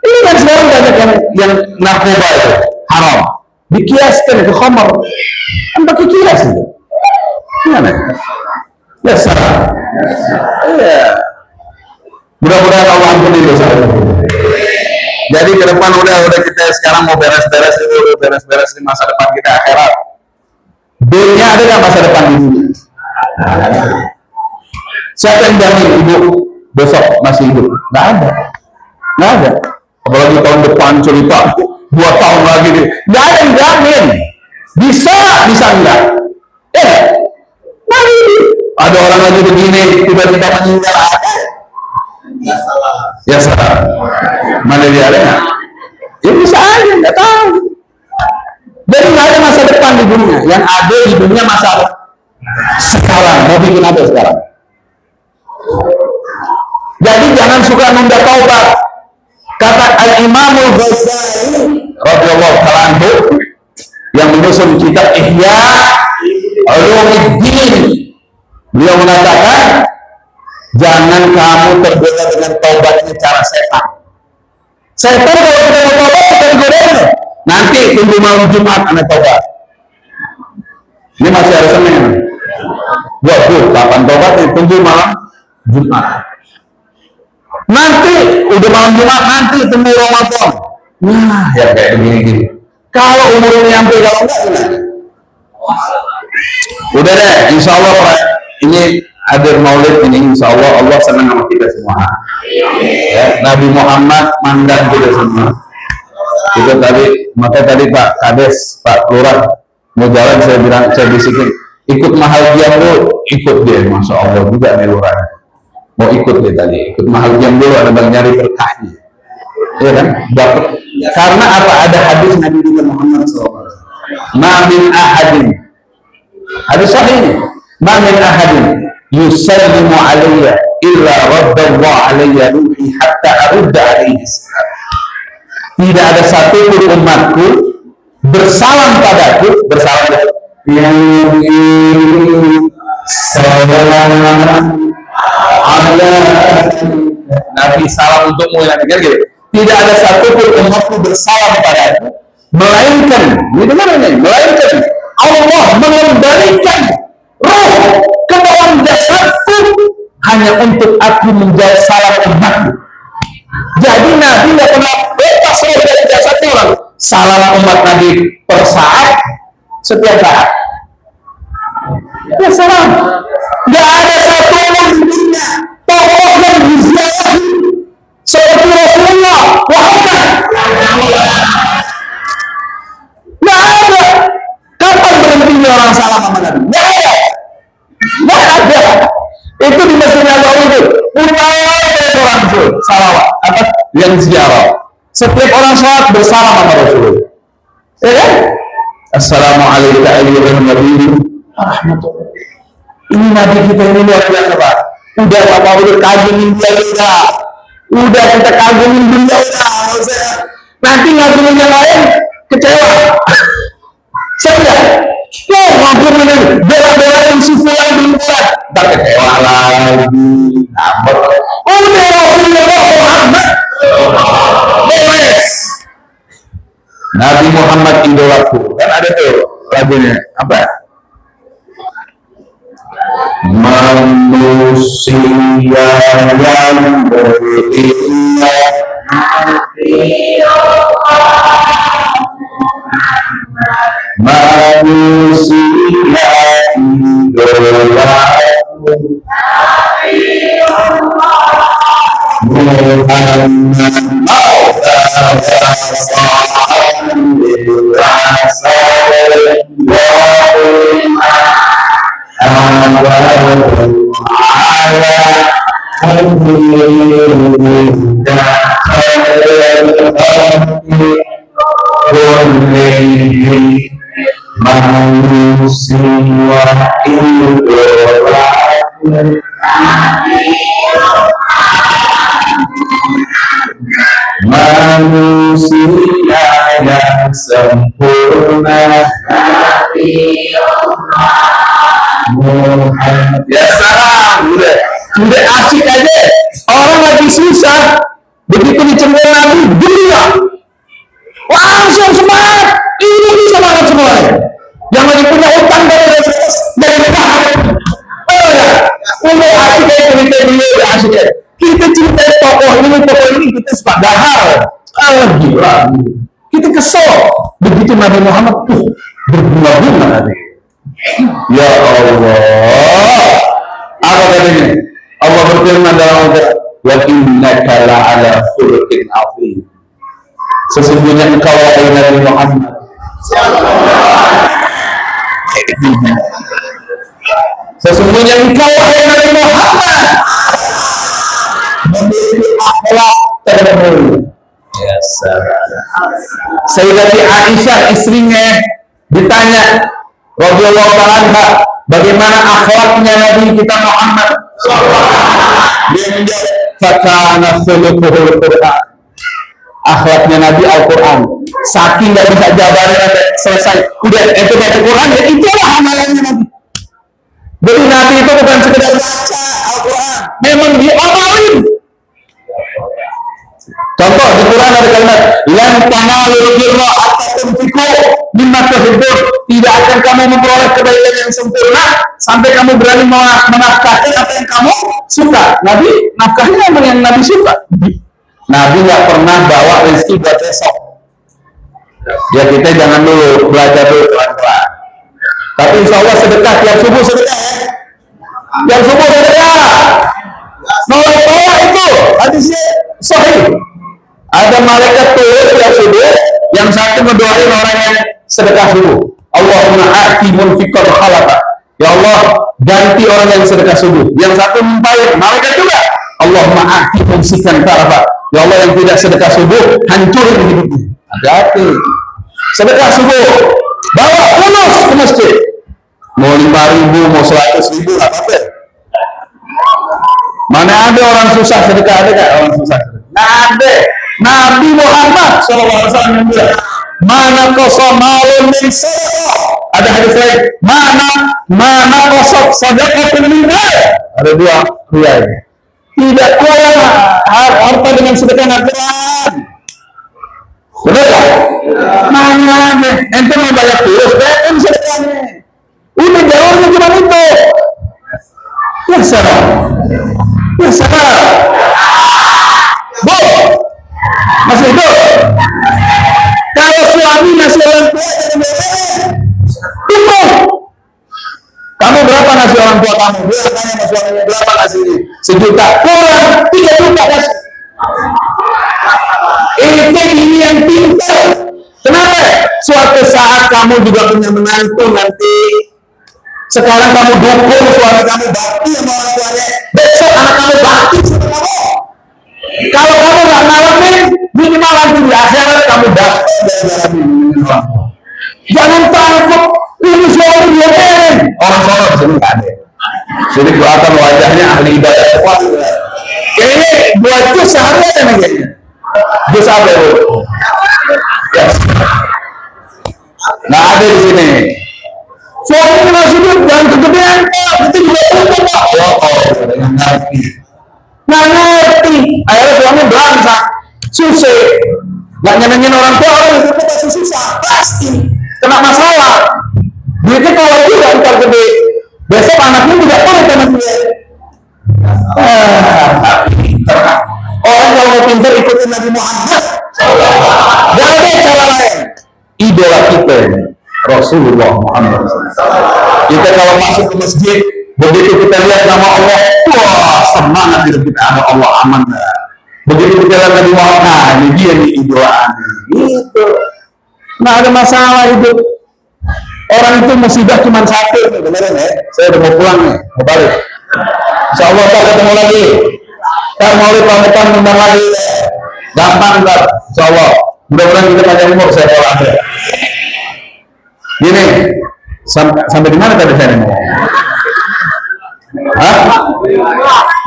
Ini kan sekarang banyak yang narkoba itu haram, dikiaskan ke khamar, kan pakai kias itu. Gimana? Ya salah. Iya. Mudah-mudahan Allah ampuni dosa. Jadi ke depan udah kita sekarang mau beres-beres dulu, beres-beres di masa depan kita akhirat. Dunia ada nggak masa depan di dunia? Siapa yang jamin ibu besok masih hidup? Nggak ada, nggak ada. Apalagi tahun depan cerita 2 tahun lagi nih, nggak ada yang jamin. Bisa enggak? Nah ini ada orang lagi begini tiba-tiba meninggal. Ya salah. Mana dia ada? Ya bisa aja, nggak tahu. Jadi nggak ada masa depan di dunia. Yang ada di dunia masa sekarang. Mau bikin apa sekarang? Jadi jangan suka nunda taubat. Kata Al-Imamul Ghazali radhiyallahu ta'ala anhu yang menyusun kitab Ihya Ulumuddin, beliau mengatakan, jangan kamu tergoda dengan taubatnya cara setan. Setan kalau kita mau taubat kita digodain. Nanti tunggu malam Jumat anak taubat. Ini masih hari Senin. Waduh, kapan taubatnya? Tunggu malam Jumat. Nanti udah malam Jumat, nanti tunggu Ramadan. Nah, ya kayak begini-gini. Kalau umurnya nyampe, kalau enggak, udah deh, insya Allah ini hadir maulid ini, insya Allah Allah senang sama kita semua. Ya, Nabi Muhammad mandang kita semua. Itu tadi, maka tadi Pak Kades, Pak Lurah mau jalan, saya bilang, saya bisikin, ikut mahal diam dulu, ikut dia, masya Allah juga nih Lurah. Mau ikut dia tadi, ikut mahal diam dulu, ada bang nyari berkahnya, ya kan? Dapat. Karena apa? Ada hadis Nabi Muhammad SAW. Ma'min ahadin, hadis sahih, ma'min ahadin yusallimu alayya illa raddallahu alayya ruhi hatta arudda alaihi salam. Tidak ada satu pun umatku bersalam padaku, bersalam yang Nabi salam untukmu yang dengar gitu. Tidak ada satu pun umatku bersalam padaku, melainkan, melainkan Allah mengembalikan roh ke dalam jasadku hanya untuk aku menjawab salam umatku. Jadi Nabi tidak pernah lepas roh dari jasadnya orang. Salam umat Nabi per saat, setiap saat. Ya salam. Gak ada satu pun di dunia tokoh yang diziarahi seperti Rasulullah Muhammad. Gak ada. Kapan berhentinya orang salam sama Nabi? Gak ada. Gak ada. Itu di Masjid Nabawi itu punya orang itu salawat apa yang ziarah. Setiap orang sholat bersalam sama Rasulullah. Ya kan? Assalamualaikum warahmatullahi wabarakatuh. Ini Nabi kita ini luar biasa Pak. Udah Bapak udah kagumin dia udah kita kagumin dia nanti ngagumin yang lain kecewa. Saya ngagumin bela-belain si fulan bin fulan tak kecewa lagi ngambek. Udah Rasulullah Muhammad beres. Nabi Muhammad idolaku. Kan ada tuh lagunya apa? Manusia yang beriman manusia idola Muhammad manusia yang sempurna Muhammad. Ya salam, udah asik aja. Orang lagi susah, begitu dicemur Nabi, dunia langsung semangat. Ini bisa banget semuanya. Yang lagi punya utang dari negara. Oh ya, udah asik aja cerita dia, udah asik aja. Kita cerita tokoh ini kita sepadahal. Gila. Kita kesel. Begitu Nabi Muhammad berbunga-bunga nanti. Ya Allah. Apa katanya? Allah berfirman dalam Al-Quran, wa innaka la'ala khuluqin 'azim. Sesungguhnya engkau wahai Nabi Muhammad Sesungguhnya engkau wahai Nabi Muhammad memiliki akhlak termulia. Ya salam. Sayyidati Aisyah istrinya ditanya radhiyallahu anha, bagaimana akhlaknya Nabi kita Muhammad? Dia menjawab, "Fakana khuluquhul Qur'an." Akhlaknya Nabi Al-Quran. Saking nggak bisa jabarin sampai selesai. Udah itu baca Quran, ya itulah amalannya Nabi. Jadi Nabi itu bukan sekedar baca Al-Quran, memang diamalin. Contoh di Quran ada kalimat lan tanalul birra hatta tunfiqu mimma tuhibbun. Tidak akan kamu memperoleh kebaikan yang sempurna sampai kamu berani menafkahi apa yang kamu suka. Nabi nafkahnya memang yang Nabi suka. Nabi nggak pernah bawa rezeki buat besok. Ya kita jangan dulu belajar dulu pelan-pelan. Tapi insya Allah sedekah tiap subuh sedekah. Tiap subuh sedekah. Nolak itu hadisnya sahih. Ada malaikat turun tiap subuh, yang satu mendoain orang yang sedekah subuh. Allahumma ati munfiqan khalaqa. Ya Allah, ganti orang yang sedekah subuh. Yang satu mumpain, malaikat juga. Allahumma ati mumsikan tarafa. Ya Allah, yang tidak sedekah subuh, hancurin hidupnya. Hati-hati. Sedekah subuh, bawa fulus ke masjid. Mau 5.000, mau 100.000, apa-apa. Mana ada orang susah sedekah, ada nggak orang susah? Nggak ada. Nabi Muhammad SAW yang bilang, mana kosong malun min sedekah. Ada hadis lain, mana kosong sedekah peninggal. Ada dua riwayat. Tidak kurang harta dengan sedekah Nabi. Benar tak? Mana ente mau banyak tulus, kan sedekahnya. Udah jawabnya cuma itu. Ya salah. Ya salah. Bu, masih hidup. Kalau suami nasi orang tua itu, kamu berapa nasi orang tua kamu? Dia tanya sama suaminya, berapa nasi ini? 1 juta. Kurang 3 juta kasih. Ini yang pintar. Kenapa? Suatu saat kamu juga punya menantu nanti. Sekarang kamu dukung suami kamu bakti sama orang tuanya. Besok anak kamu bakti sama kamu. Kalau kamu nggak ngalamin, minimal nanti di akhirat kamu bakti. Jangan takut. Ini suami dia keren. Orang-orang di sini nggak ada. Jadi kelihatan wajahnya ahli ibadah kuat. Kayaknya buat itu sehari ada kayaknya. Jus apa itu? Yes. Nggak ada di sini. Suami masih hidup, jangan kegedean, itu juga Pak. Ya Allah, dengan ngerti. Nggak ngerti. Akhirnya suami belangsak, susah. Nggak nyenengin orang tua, orang itu pasti susah, pasti kena masalah. Duitnya keluar juga ntar gede. Besok anaknya tidak boleh sama dia. Orang kalau mau pintar ikutin Nabi Muhammad. Gak ada cara lain. Idola kita. Rasulullah Muhammad. Kita kalau masuk ke masjid, begitu kita lihat nama Allah, wah semangat hidup kita, ada Allah aman. Begitu kita lihat Nabi Muhammad, nah ini dia nih idolaan. Gitu. Nah ada masalah itu. Orang itu musibah cuma satu, beneran ya. Saya udah mau pulang nih, mau balik. Insya Allah kita ketemu lagi. Ntar mau pamitan undang lagi. Gampang ntar, insya Allah. Mudah-mudahan kita panjang umur, saya pulang aja. Gini, sampai di mana tadi saya ngomong? Hah?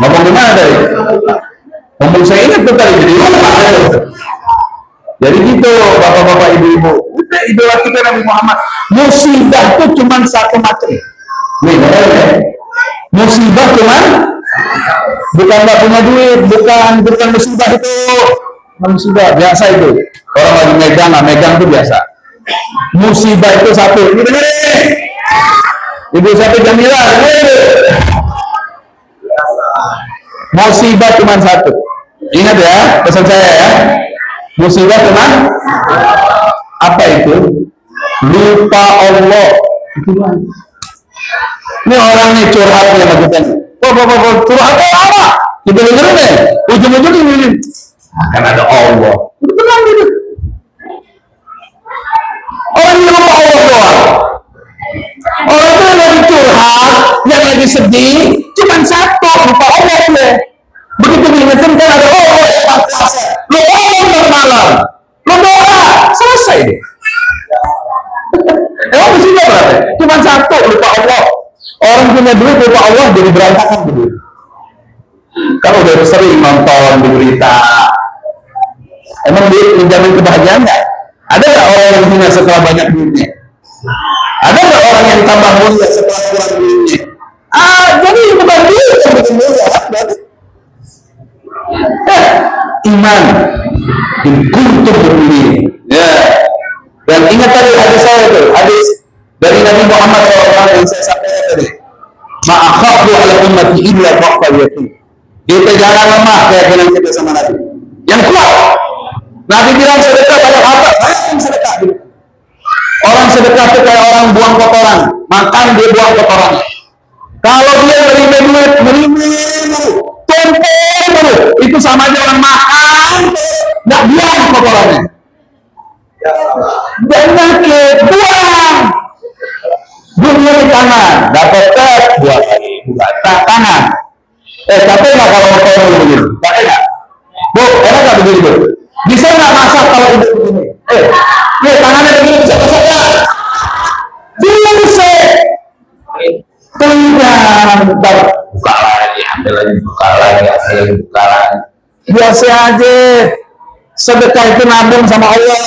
Ngomong di mana tadi? Ngomong saya ingat tuh tadi, jadi gitu, bapak-bapak, ibu-ibu. Udah idola kita Nabi Muhammad. Musibah itu cuma satu macam. Nih, musibah cuman bukan nggak punya duit, bukan musibah itu. Musibah biasa itu. Orang lagi megang itu biasa. Musibah itu satu. Ini benar nih. Ibu satu Jamila. Musibah cuma satu. Ingat ya, pesan saya ya. Musibah cuma apa itu? Lupa Allah. Ini orang nih curhatnya sama kita. Curhatnya apa? Kita dengerin deh. Ujung-ujungnya ini akan ada Allah. Tenang gitu. Orang yang lupa Allah doang. Orang itu yang lagi curhat, yang lagi sedih, cuma satu, lupa Allah deh. Begitu diingetin kan ada Allah yang kuasa. Lo Allah malam, lo doa, selesai deh. Emang musibah berarti? Cuma satu, lupa Allah. Orang punya duit lupa Allah jadi berantakan dulu. Kalau udah sering nonton di berita, emang dia menjamin kebahagiaan nggak? Ada nggak orang yang punya setelah banyak duitnya? Ada nggak orang yang tambah mulia setelah kurang duitnya? Jadi bukan duit sebetulnya. Iman, in kuntum mu'minin. Ya. Dan ingat tadi hadis saya itu, hadis dari Nabi Muhammad SAW yang saya sampaikan tadi. Ma'akhafu ala ummati illa dha'fal yatim. Kita jangan lemah keyakinan kita sama Nabi. Yang kuat. Nabi bilang sedekah banyak harta, banyak sedekah. Orang sedekah itu kayak orang buang kotoran, makan dia buang kotorannya. Kalau dia duit, tumpul, itu sama aja orang makan, nggak buang kotorannya. Penyakit buang, dunia di tangan, dapat tes, buat lagi, buat tangan. Capek nggak kalau kotor begini? Capek nggak? Bu, enak nggak begini bu? Bisa nggak masak kalau udah begini? Nih tangannya begini bisa masak nggak? Bisa. Tidak, buka lagi, ambil lagi, buka lagi, ambil lagi, buka lagi. Biasa aja. Sedekah itu nabung sama Allah.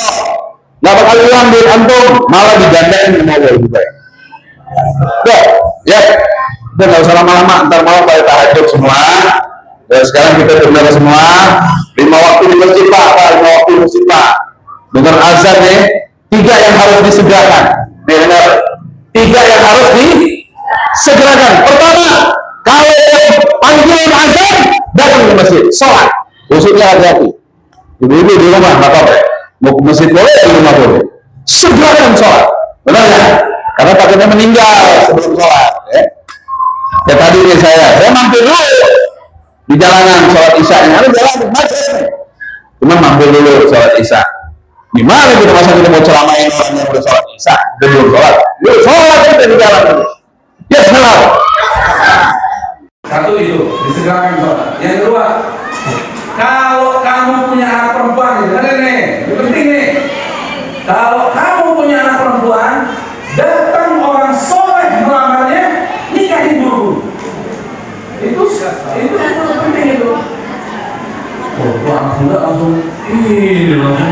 Nggak bakal hilang duit antum, malah digandain sama Allah juga. Ya, udah nggak usah lama-lama, ntar malam pada tahajud semua. Dan sekarang kita dengar semua 5 waktu di masjid Pak, 5 waktu di masjid Pak. Dengar azan nih, 3 yang harus disegerakan. Nih dengar, 3 yang harus disegerakan. Pertama, kalau panggilan azan, datang ke masjid, sholat. Khususnya hati-hati. Ibu-ibu di rumah, nggak apa-apa. Mau ke masjid boleh, di rumah boleh. Segerakan sholat. Benar ya? Karena takutnya meninggal sebelum sholat. Ya tadi nih saya mampir dulu di jalanan sholat isya-nya. Ada jalan macet. Cuma mampir dulu sholat isya. Gimana kita masa kita mau ceramain orang yang udah sholat isya, udah belum sholat? Yuk sholat kita di jalan dulu. Ya salam.
Satu itu disegerakan sholat. Yang kedua, kalau kamu punya anak perempuan, ini penting nih. Kalau kamu punya anak perempuan, datang orang soleh melamarnya, nikahin dulu. Itu penting itu. Oh, anak muda langsung ini langsung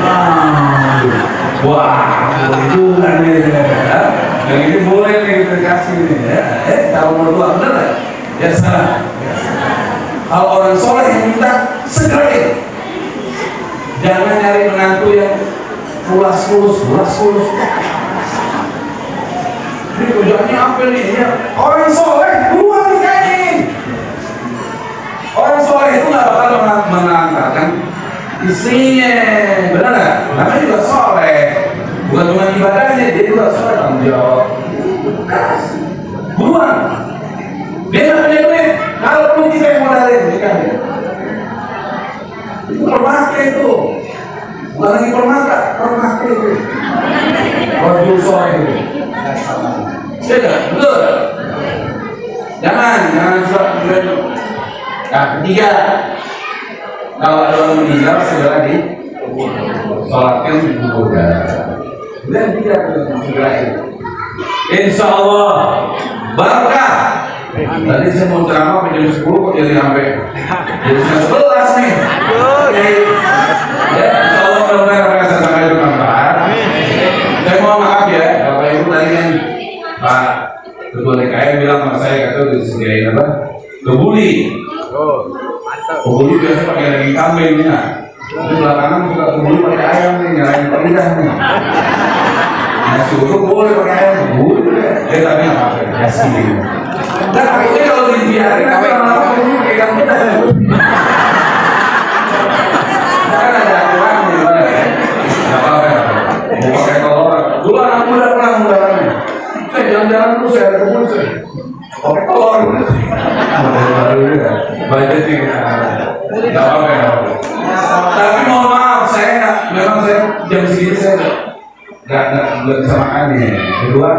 wah, itu kan yang ini boleh nih kita kasih nih ya. Kalau berdua bener nggak? Ya salah. Kalau orang soleh yang minta segerain. Jangan nyari menantu yang pulas kulus. Ini tujuannya apa nih? Ya, orang soleh duluan nikahin. Orang soleh itu nggak bakal mengantarkan istrinya, benar nggak? Namanya juga soleh, bukan cuma ibadahnya, Jadi itu soal tanggung jawab. Buruan. Dia nggak punya duit. Kalau pun kita yang modalin, kan? Itu permata itu. Bukan lagi permata itu. Rojul soal itu. Betul. Jangan surat itu. Nah, ketiga, kalau ada orang meninggal segera sholatkan di kubur. Dan tidak segera itu. Insya Allah barakah. Tadi saya mau ceramah jam 10 kok jadi sampai jam 11 nih. Ya, insya Allah mudah-mudahan saya sampai bermanfaat. Saya mohon maaf ya, Bapak Ibu tadi kan Pak Ketua DKM bilang sama saya kata disediain apa? Kebuli. Kebuli biasa pakai daging kambing ya. Di belakangan suka kebuli pakai ayam nih, nyalain lidah nih. Nasi uduk boleh pakai ayam, boleh. Dia tapi nggak pakai nasi. Dan akhirnya kalau dibiarin apa lama-lama kebuli pakai kambing. Kan ada aturan di mana ya? Nggak apa-apa. Mau pakai telur. Dulu anak muda pernah mudahannya. Saya jalan-jalan terus saya ada kebuli saya. Pakai telur. Budget nih. Nggak apa-apa ya. Tapi mohon maaf, memang saya jam segini saya nggak bisa makan nih. Kedua,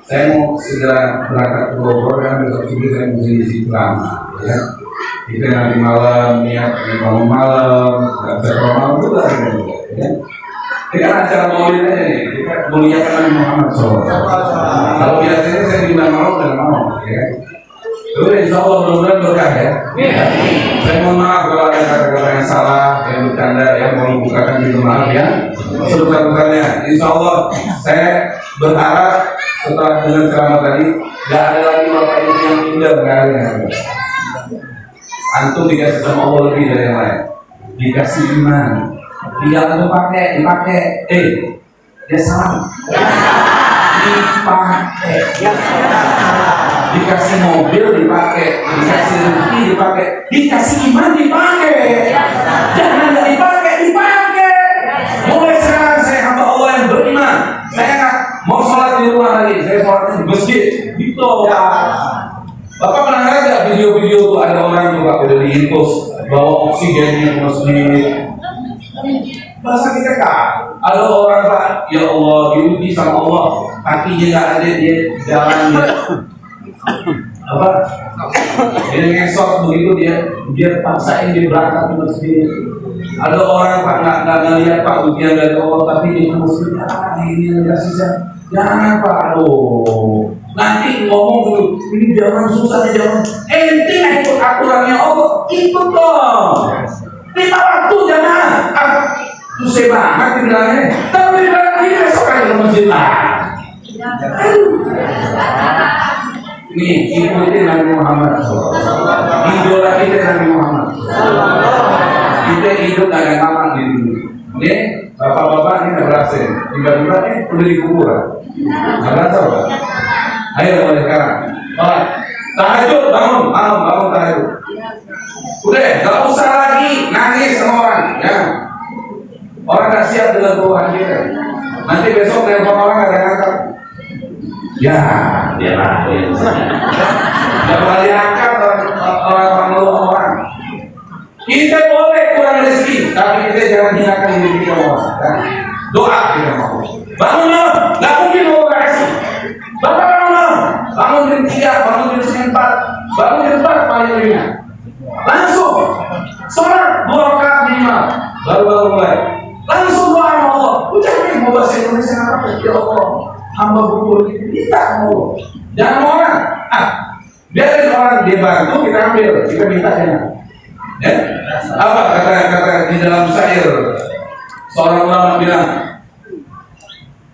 saya mau segera berangkat ke Bogor kan besok subuh saya mesti isi lama, ya. Kita nanti malam niat bangun malam, nggak bisa malam juga, ya. Ini kan acara maulid aja nih, kita muliakan Nabi Muhammad SAW. Kalau biasanya saya diundang malam dan mau, ya. Terus insya Allah mudah-mudahan berkah ya. Saya mohon maaf kalau ada kata-kata yang salah, yang bercanda, yang mau membukakan pintu maaf ya. Sebesar-besarnya, insya Allah saya berharap setelah dengar ceramah tadi, gak ada lagi bapak ibu yang indah berada yang antum dikasih sama Allah lebih dari yang lain. Dikasih iman, tinggal antum dipakai. Dia salah. Dipakai. Dikasih mobil dipakai, dikasih rezeki dipakai, dikasih iman dipakai. Jangan nggak dipakai. Mulai sekarang saya hamba Allah yang beriman. Saya nggak mau sholat di rumah lagi, saya sholat di masjid. Gitu. Bapak pernah lihat nggak video-video tuh ada orang juga udah diinfus bawa oksigennya ke masjid. Masa kita kak? Ada orang Pak, ya Allah diuji sama Allah, kakinya nggak ada dia jalan dia. Apa? Dia ngesot begitu dia paksain dia berangkat ke masjid. Ada orang Pak nggak ngelihat Pak ujian dari Allah tapi dia ke masjid. Ini nggak sisa. Jangan Pak, aduh. Nanti ngomong dulu, ini zaman susah zaman. Ente ikut aturannya Allah, ikut dong. Lima waktu jangan. Susah banget dibilangnya. Tapi dibilang ini besok aja ke masjid lah. Nih, ikutin Nabi Muhammad SAW. Idola kita Nabi Muhammad. Kita hidup ada nama di dunia. Nih, bapak-bapak ini nggak berhasil. Tiba-tiba udah di kuburan. Nggak berhasil, Pak. Ayo mulai sekarang. Tahajud, bangun tahajud. Udah, nggak usah lagi nangis sama orang. Ya. Orang nggak siap dengan Tuhan kita. Nanti besok telepon orang nggak ada yang angkat. Ya, dia lah. Nggak pernah diangkat orang ngeluh orang. Kita boleh kurang rezeki, tapi kita jangan hinakan diri kita orang. Doa kita mau. Bangun malam, nggak mungkin mau kasih. Bangun jam 3, bangun jam 4, bangun jam 4 paling ringan. Langsung sholat 2 rakaat minimal, baru mulai. Langsung doa sama Allah. Ucapin mau bahasa Indonesia apa? Ya Allah, hamba butuh minta mau. Jangan mau orang. Biarin orang dia bantu, kita ambil, kita minta dia. Ya? Apa kata di dalam syair? Seorang ulama bilang,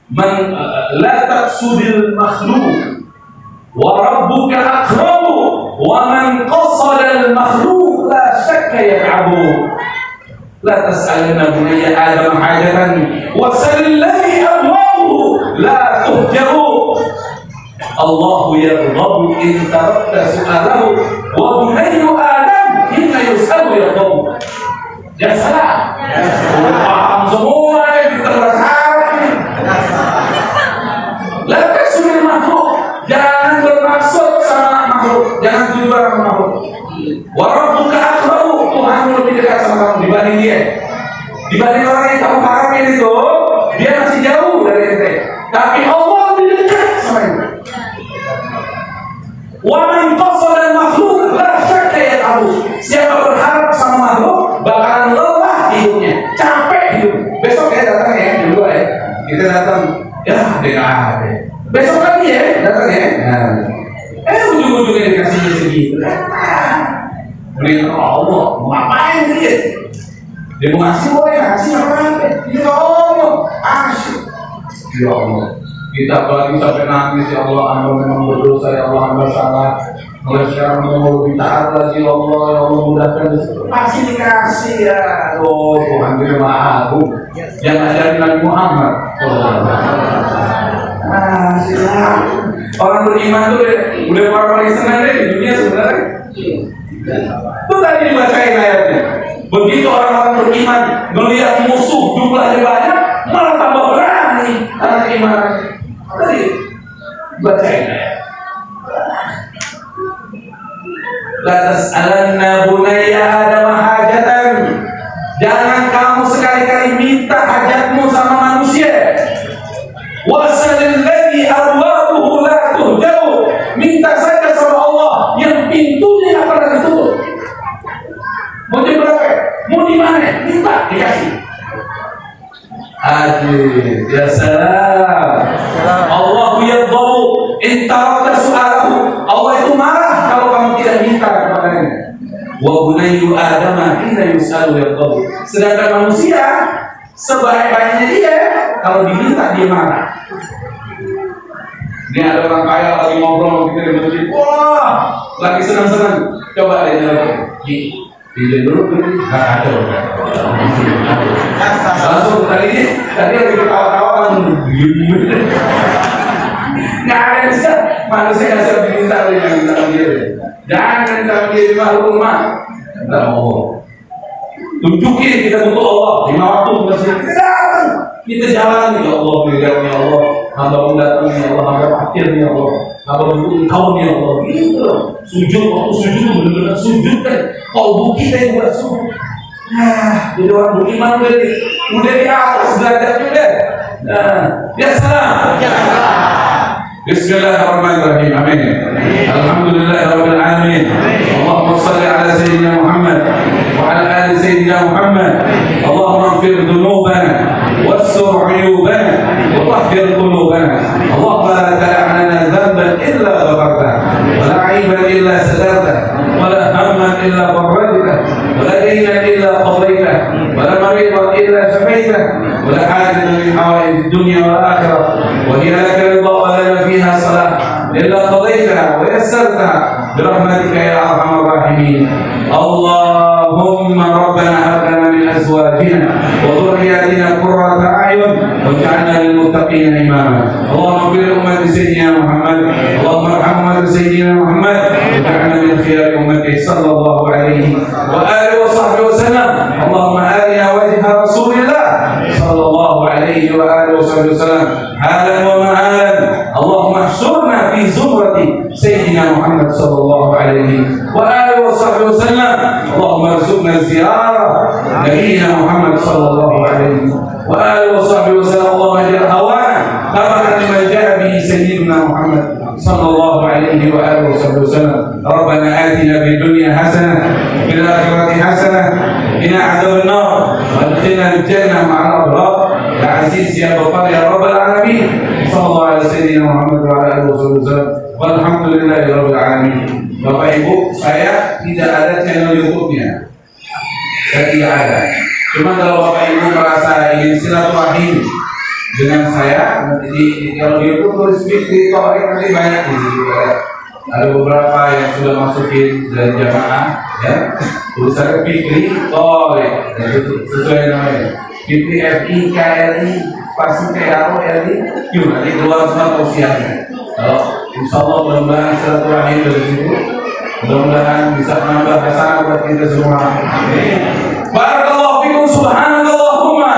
"Man la taqsudil makhluk wa rabbuka akramu wa man qasada al makhluk la syakka ya'abu." La tas'alna bunayya Adam hajatan wa sallami abwahu la tuhjabu. Allahu yarghabu in tarakta su'alahu wa bunayyu Adam hina yus'alu yaqabu. Ya salah. Paham semua yang kita berharap. kita datang, ya ada. Besok lagi ya, datang ya. Nah, ujung-ujungnya dikasihnya segitu. Beri Allah, mau ngapain dia? Dia mau ngasih boleh, ngasih apa? Ya Allah, asyik. Ya Allah, kita apalagi sampai nangis, ya Allah, Anda memang berdosa, ya Allah, Anda salah. Mulai sekarang mau lebih taat lagi, ya Allah mudahkan. Pasti dikasih ya. Oh Tuhan kita maha agung. Yang ajarin Nabi Muhammad. Siap. Orang beriman tuh udah paling senang deh di dunia sebenarnya. Itu tadi dibacain ayatnya. Begitu orang-orang beriman melihat musuh jumlahnya banyak, malah tambah berani anak keimanan. Tadi bacain ayat. La tas'alanna bunayya Adam hajatan. Jangan kamu sekali-kali minta hajatmu sama manusia. Wasalil ladzi abwabuhu la tuhjau. Minta saja sama Allah yang pintunya pernah ditutup. Mau di berapa? Mau di mana? Minta dikasih. Aduh, ya salam. Allahu yadhabu in taraka su'alahu. Allah itu marah kalau kamu tidak minta kepadanya. Wa bunayyu Adam inna yus'alu yadhabu. Sedangkan manusia sebaik-baiknya dia kalau diminta dia marah. Ini ada orang kaya lagi ngobrol kita di masjid. Wah, lagi senang-senang. Coba dia jawab. Di dulu nggak ada. Langsung tadi lagi ketawa-tawa kan nggak ada bisa manusia nggak bisa diminta oleh yang minta dia. Jangan minta dia di rumah. Nggak mau. Tunjukin kita butuh Allah 5 waktu masih kita datang, kita jalan ya Allah, ya Allah, hamba datang ya Allah, hamba akhir ya Allah, hamba butuh Engkau ya Allah. Gitu. Sujud waktu sujud benar-benar sujud kan. Kalbu kita yang buat sujud. Nah, jadi orang beriman udah di atas derajatnya udah. Nah, ya salam. Bismillahirrahmanirrahim. Amin. Alhamdulillahirabbil alamin. Allahumma shalli ala sayyidina Muhammad wa ala ali sayyidina Muhammad. Allahumma ighfir dhunubana wassur 'uyubana wa tahhir qulubana. Allahumma la tad'a' lana dhanban illa ghafartahu wa la 'aiban illa satartahu wa la hamman illa farajtahu wa la daynan illa qadaytahu wa la maridan illa shafaitahu wa la hajatan min hawaij ad-dunya wal akhirah wa hiya laka ridha wa lana fiha salah illa qadaytaha wa yassartaha برحمتك يا ارحم الراحمين. اللهم ربنا هب لنا من ازواجنا وذرياتنا قرة اعين واجعلنا للمتقين اماما. اللهم اغفر لامه سيدنا محمد، اللهم ارحم امه سيدنا محمد واجعلنا من خيار امته صلى الله عليه واله وصحبه وسلم. اللهم ارنا وجه رسول الله صلى الله عليه واله وصحبه وسلم حالا ومآلا. اللهم احشرنا في زمرة سيدنا محمد صلى الله عليه وآله وصحبه وسلم. اللهم ارزقنا زيارة نبينا محمد صلى الله عليه وآله وصحبه وسلم. اللهم اجعل هوانا طبعا لما جاء به سيدنا محمد صلى الله عليه وآله وصحبه وسلم. ربنا آتنا في الدنيا حسنة وفي الآخرة حسنة وقنا عذاب النار وادخلنا الجنة مع الأبرار. يا عزيز يا غفار يا رب العالمين. صلى الله على سيدنا Muhammad wa ala alihi wasallam. Walhamdulillahirabbil alamin. Bapak Ibu, saya tidak ada channel YouTube-nya. Saya tidak ada. Cuma kalau Bapak Ibu merasa ingin silaturahim dengan saya, nanti kalau di YouTube tulis Fikri Torik nanti banyak di situ. Ada beberapa yang sudah masukin dari jamaah, ya. Tulisannya Fikri Torik, sesuai namanya. Fikri FIKRI pasti KRI. Yuk nanti keluar semua tausiahnya. Kalau insya Allah mudah-mudahan silaturahim dari situ, mudah-mudahan bisa menambah hasanah buat kita semua. Amin. Barakallahu fikum, subhanallahumma.